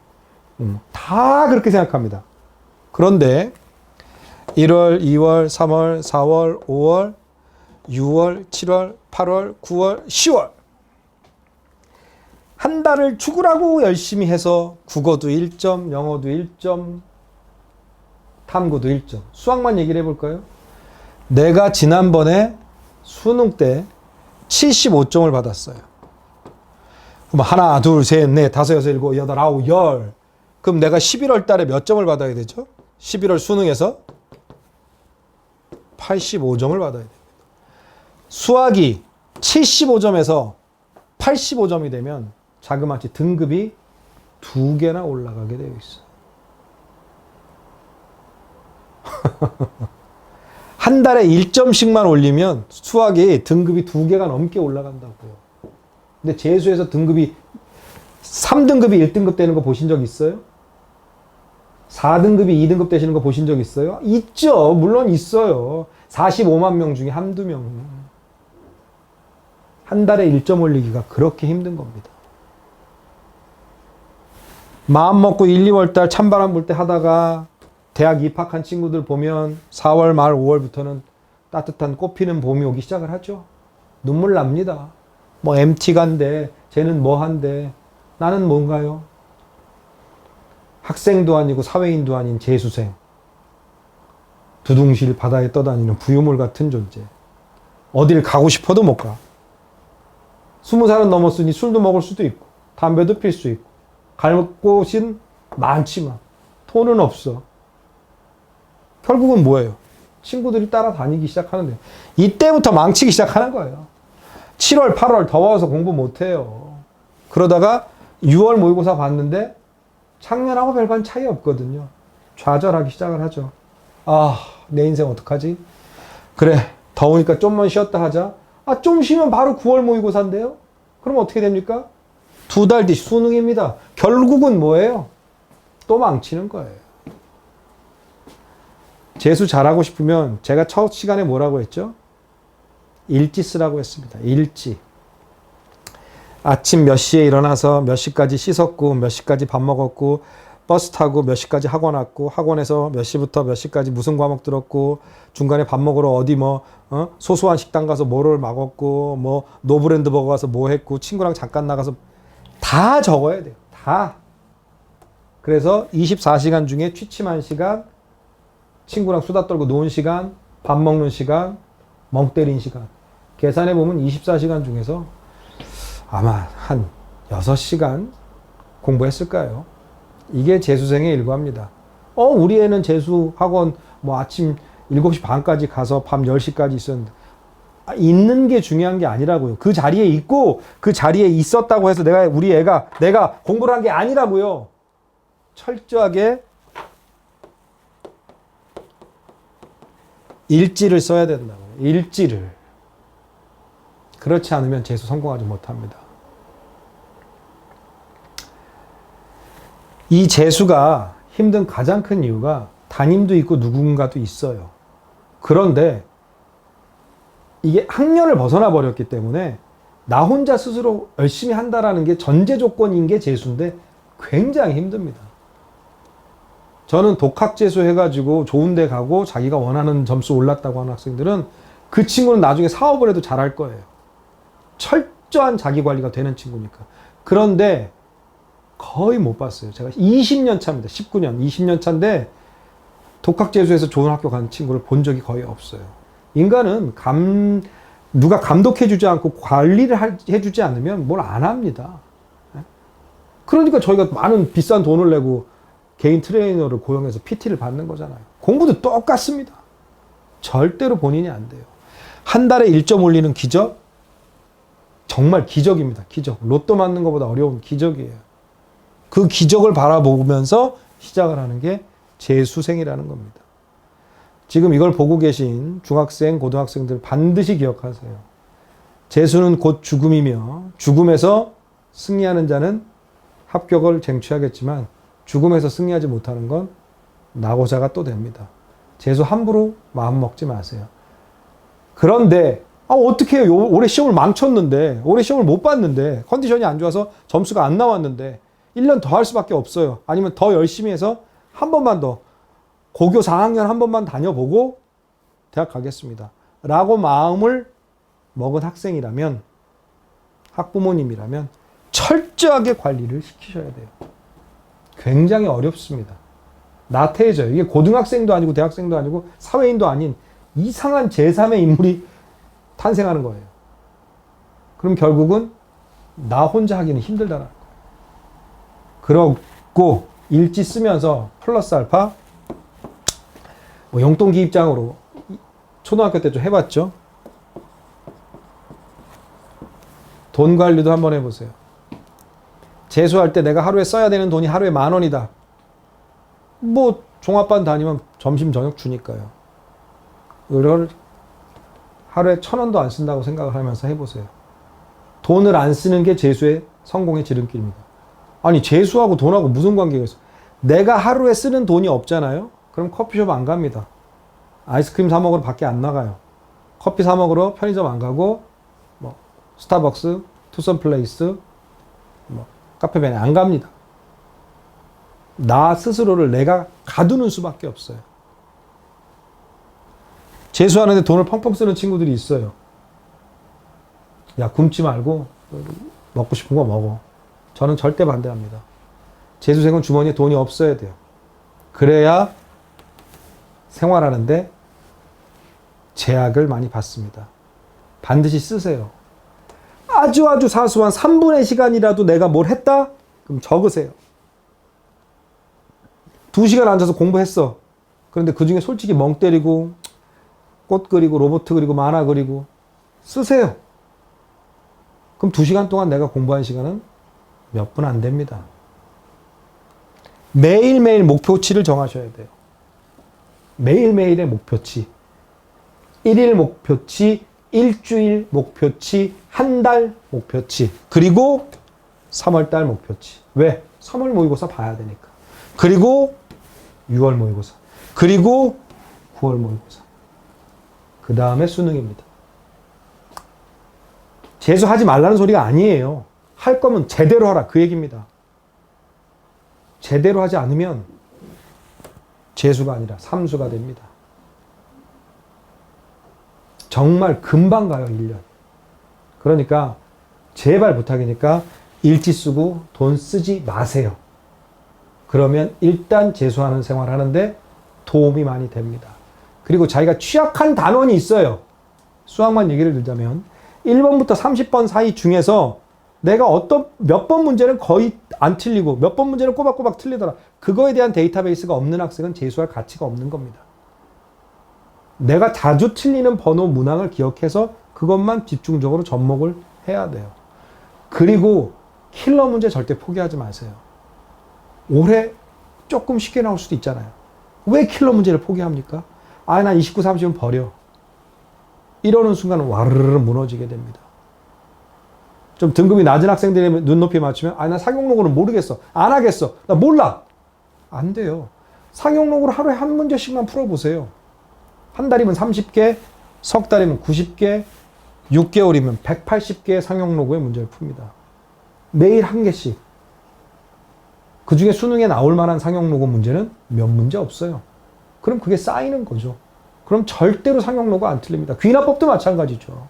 다 그렇게 생각합니다. 그런데 1월, 2월, 3월, 4월, 5월, 6월, 7월, 8월, 9월, 10월. 한 달을 죽으라고 열심히 해서 국어도 1점, 영어도 1점, 탐구도 1점. 수학만 얘기를 해볼까요? 내가 지난번에 수능 때 75점을 받았어요. 그럼 하나, 둘, 셋, 넷, 다섯, 여섯, 일곱, 여덟, 아홉, 열. 그럼 내가 11월 달에 몇 점을 받아야 되죠? 11월 수능에서 85점을 받아야 됩니다. 수학이 75점에서 85점이 되면 자그마치 등급이 2개나 올라가게 되어 있어요. 한 달에 1점씩만 올리면 수학이 등급이 2개가 넘게 올라간다고요. 근데 재수에서 등급이 3등급이 1등급 되는 거 보신 적 있어요? 4등급이 2등급 되시는 거 보신 적 있어요? 있죠. 물론 있어요. 45만 명 중에 한두 명. 한 달에 1점 올리기가 그렇게 힘든 겁니다. 마음 먹고 1, 2월 달 찬바람 불 때 하다가 대학 입학한 친구들 보면 4월 말 5월부터는 따뜻한 꽃피는 봄이 오기 시작을 하죠. 눈물 납니다. 뭐 MT간데 쟤는 뭐 한데 나는 뭔가요? 학생도 아니고 사회인도 아닌 재수생. 두둥실 바다에 떠다니는 부유물 같은 존재. 어딜 가고 싶어도 못 가. 20살은 넘었으니 술도 먹을 수도 있고 담배도 필 수 있고 갈 곳은 많지만 돈은 없어. 결국은 뭐예요? 친구들이 따라다니기 시작하는데 이때부터 망치기 시작하는 거예요. 7월, 8월 더워서 공부 못해요. 그러다가 6월 모의고사 봤는데 작년하고 별반 차이 없거든요. 좌절하기 시작을 하죠. 아, 내 인생 어떡하지? 그래, 더우니까 좀만 쉬었다 하자. 아, 좀 쉬면 바로 9월 모의고사인데요? 그럼 어떻게 됩니까? 2달 뒤 수능입니다. 결국은 뭐예요? 또 망치는 거예요. 재수 잘하고 싶으면 제가 첫 시간에 뭐라고 했죠? 일지 쓰라고 했습니다. 일지. 아침 몇 시에 일어나서 몇 시까지 씻었고 몇 시까지 밥 먹었고 버스 타고 몇 시까지 학원 왔고 학원에서 몇 시부터 몇 시까지 무슨 과목 들었고 중간에 밥 먹으러 어디 소소한 식당 가서 뭐를 먹었고 뭐 노브랜드 버거 가서 뭐 했고 친구랑 잠깐 나가서 다 적어야 돼요. 다. 그래서 24시간 중에 취침한 시간, 친구랑 수다 떨고 노는 시간, 밥 먹는 시간, 멍 때린 시간 계산해 보면 24시간 중에서 아마 한 6시간 공부했을까요? 이게 재수생의 일과입니다. 우리 애는 재수 학원 뭐 아침 7시 반까지 가서 밤 10시까지 있었는데, 있는 게 중요한 게 아니라고요. 그 자리에 있고 그 자리에 있었다고 해서 내가 공부를 한 게 아니라고요. 철저하게 일지를 써야 된다고요. 일지를. 그렇지 않으면 재수 성공하지 못합니다. 이 재수가 힘든 가장 큰 이유가 담임도 있고 누군가도 있어요. 그런데 이게 학년을 벗어나 버렸기 때문에 나 혼자 스스로 열심히 한다라는 게 전제 조건인 게 재수인데 굉장히 힘듭니다. 저는 독학재수 해가지고 좋은 데 가고 자기가 원하는 점수 올랐다고 하는 학생들은 그 친구는 나중에 사업을 해도 잘할 거예요. 철저한 자기관리가 되는 친구니까. 그런데 거의 못 봤어요. 제가 20년 차입니다. 19년, 20년 차인데 독학재수에서 좋은 학교 간 친구를 본 적이 거의 없어요. 인간은 누가 감독해주지 않고 관리를 해주지 않으면 뭘 안 합니다. 그러니까 저희가 많은 비싼 돈을 내고 개인 트레이너를 고용해서 PT를 받는 거잖아요. 공부도 똑같습니다. 절대로 본인이 안 돼요. 한 달에 1점 올리는 기적? 정말 기적입니다. 기적. 로또 맞는 것보다 어려운 기적이에요. 그 기적을 바라보면서 시작을 하는 게 재수생이라는 겁니다. 지금 이걸 보고 계신 중학생, 고등학생들 반드시 기억하세요. 재수는 곧 죽음이며 죽음에서 승리하는 자는 합격을 쟁취하겠지만 죽음에서 승리하지 못하는 건 낙오자가 또 됩니다. 재수 함부로 마음 먹지 마세요. 그런데 어떻게 해요? 올해 시험을 망쳤는데, 올해 시험을 못 봤는데, 컨디션이 안 좋아서 점수가 안 나왔는데 1년 더 할 수밖에 없어요. 아니면 더 열심히 해서 한 번만 더 고교 4학년 한 번만 다녀보고 대학 가겠습니다. 라고 마음을 먹은 학생이라면, 학부모님이라면 철저하게 관리를 시키셔야 돼요. 굉장히 어렵습니다. 나태해져요. 이게 고등학생도 아니고 대학생도 아니고 사회인도 아닌 이상한 제3의 인물이 탄생하는 거예요. 그럼 결국은 나 혼자 하기는 힘들다는 거예요. 그러고 일지 쓰면서 플러스 알파 뭐 용돈기 입장으로 초등학교 때 좀 해봤죠. 돈 관리도 한번 해보세요. 재수할 때 내가 하루에 써야 되는 돈이 하루에 10,000원이다. 뭐 종합반 다니면 점심 저녁 주니까요. 이걸 하루에 1,000원도 안 쓴다고 생각을 하면서 해보세요. 돈을 안 쓰는 게 재수의 성공의 지름길입니다. 아니 재수하고 돈하고 무슨 관계가 있어? 내가 하루에 쓰는 돈이 없잖아요. 그럼 커피숍 안 갑니다. 아이스크림 사 먹으러 밖에 안 나가요. 커피 사 먹으러 편의점 안 가고 뭐 스타벅스, 투썸플레이스, 뭐 카페베네 안 갑니다. 나 스스로를 내가 가두는 수밖에 없어요. 재수하는데 돈을 펑펑 쓰는 친구들이 있어요. 야, 굶지 말고 먹고 싶은 거 먹어. 저는 절대 반대합니다. 재수생은 주머니에 돈이 없어야 돼요. 그래야 생활하는데 제약을 많이 받습니다. 반드시 쓰세요. 아주 사소한 3분의 시간이라도 내가 뭘 했다? 그럼 적으세요. 2시간 앉아서 공부했어. 그런데 그 중에 솔직히 멍 때리고 꽃 그리고 로봇 그리고 만화 그리고 쓰세요. 그럼 2시간 동안 내가 공부한 시간은 몇 분 안 됩니다. 매일매일 목표치를 정하셔야 돼요. 매일매일의 목표치. 1일 목표치, 일주일 목표치, 한 달 목표치, 그리고 3월달 목표치. 왜? 3월 모의고사 봐야 되니까. 그리고 6월 모의고사. 그리고 9월 모의고사. 그 다음에 수능입니다. 재수하지 말라는 소리가 아니에요. 할 거면 제대로 하라. 그 얘기입니다. 제대로 하지 않으면 재수가 아니라 삼수가 됩니다. 정말 금방 가요, 1년. 그러니까 제발 부탁이니까 일지 쓰고 돈 쓰지 마세요. 그러면 일단 재수하는 생활 하는데 도움이 많이 됩니다. 그리고 자기가 취약한 단원이 있어요. 수학만 얘기를 들자면 1번부터 30번 사이 중에서 내가 몇 번 문제는 거의 안 틀리고 몇 번 문제는 꼬박꼬박 틀리더라. 그거에 대한 데이터베이스가 없는 학생은 재수할 가치가 없는 겁니다. 내가 자주 틀리는 번호 문항을 기억해서 그것만 집중적으로 접목을 해야 돼요. 그리고 킬러 문제 절대 포기하지 마세요. 올해 조금 쉽게 나올 수도 있잖아요. 왜 킬러 문제를 포기합니까? 아, 난 29, 30은 버려. 이러는 순간 와르르 무너지게 됩니다. 좀 등급이 낮은 학생들이 눈높이 맞추면 아, 난 상용록으로는 모르겠어. 안 하겠어. 나 몰라. 안 돼요. 상용록으로 하루에 한 문제씩만 풀어보세요. 한 달이면 30개, 석 달이면 90개, 6개월이면 180개의 상용록의 문제를 풉니다. 매일 한 개씩. 그 중에 수능에 나올 만한 상용록어 문제는 몇 문제 없어요. 그럼 그게 쌓이는 거죠. 그럼 절대로 상용록어 안 틀립니다. 귀납법도 마찬가지죠.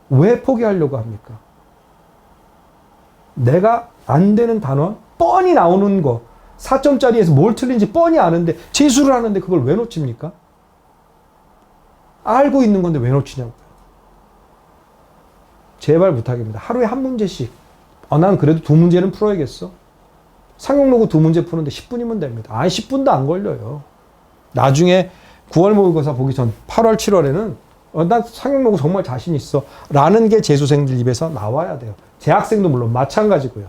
왜 포기하려고 합니까? 내가 안 되는 단원, 뻔히 나오는 거, 4점짜리에서 뭘 틀린지 뻔히 아는데, 재수를 하는데 그걸 왜 놓칩니까? 알고 있는 건데 왜 놓치냐고요. 제발 부탁입니다. 하루에 한 문제씩. 난 그래도 2문제는 풀어야겠어. 상용록어 2문제 푸는데 10분이면 됩니다. 10분도 안 걸려요. 나중에 9월 모의고사 보기 전 8월, 7월에는 난 상용록어 정말 자신 있어. 라는 게 재수생들 입에서 나와야 돼요. 재학생도 물론 마찬가지고요.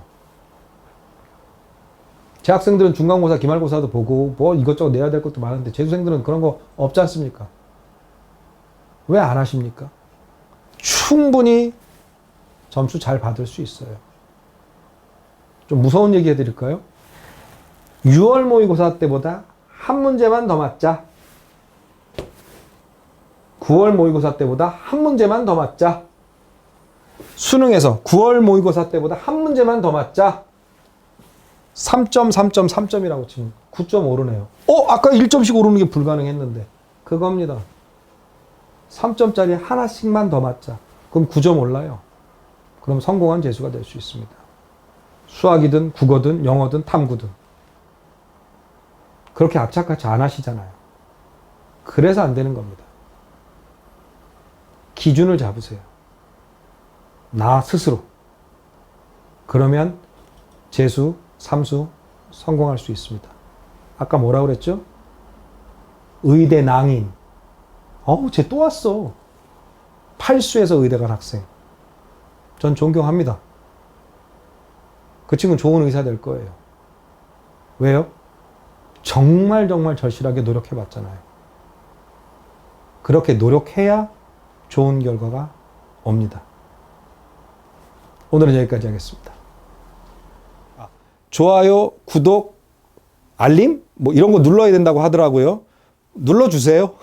재학생들은 중간고사, 기말고사도 보고 뭐 이것저것 내야 될 것도 많은데 재수생들은 그런 거 없지 않습니까? 왜 안 하십니까? 충분히 점수 잘 받을 수 있어요. 좀 무서운 얘기 해드릴까요? 6월 모의고사 때보다 한 문제만 더 맞자. 9월 모의고사 때보다 한 문제만 더 맞자. 수능에서 9월 모의고사 때보다 한 문제만 더 맞자. 3점, 3점, 3점이라고 치면 9점 오르네요. 아까 1점씩 오르는 게 불가능했는데. 그겁니다. 3점짜리 하나씩만 더 맞자. 그럼 9점 올라요. 그럼 성공한 재수가 될 수 있습니다. 수학이든 국어든 영어든 탐구든. 그렇게 악착같이 안 하시잖아요. 그래서 안 되는 겁니다. 기준을 잡으세요. 나 스스로. 그러면 재수, 삼수 성공할 수 있습니다. 아까 뭐라고 그랬죠? 의대 낭인. 쟤 또 왔어. 팔수에서 의대 간 학생. 전 존경합니다. 그 친구는 좋은 의사 될 거예요. 왜요? 정말 절실하게 노력해 봤잖아요. 그렇게 노력해야 좋은 결과가 옵니다. 오늘은 여기까지 하겠습니다. 좋아요, 구독, 알림? 뭐 이런 거 눌러야 된다고 하더라고요. 눌러주세요.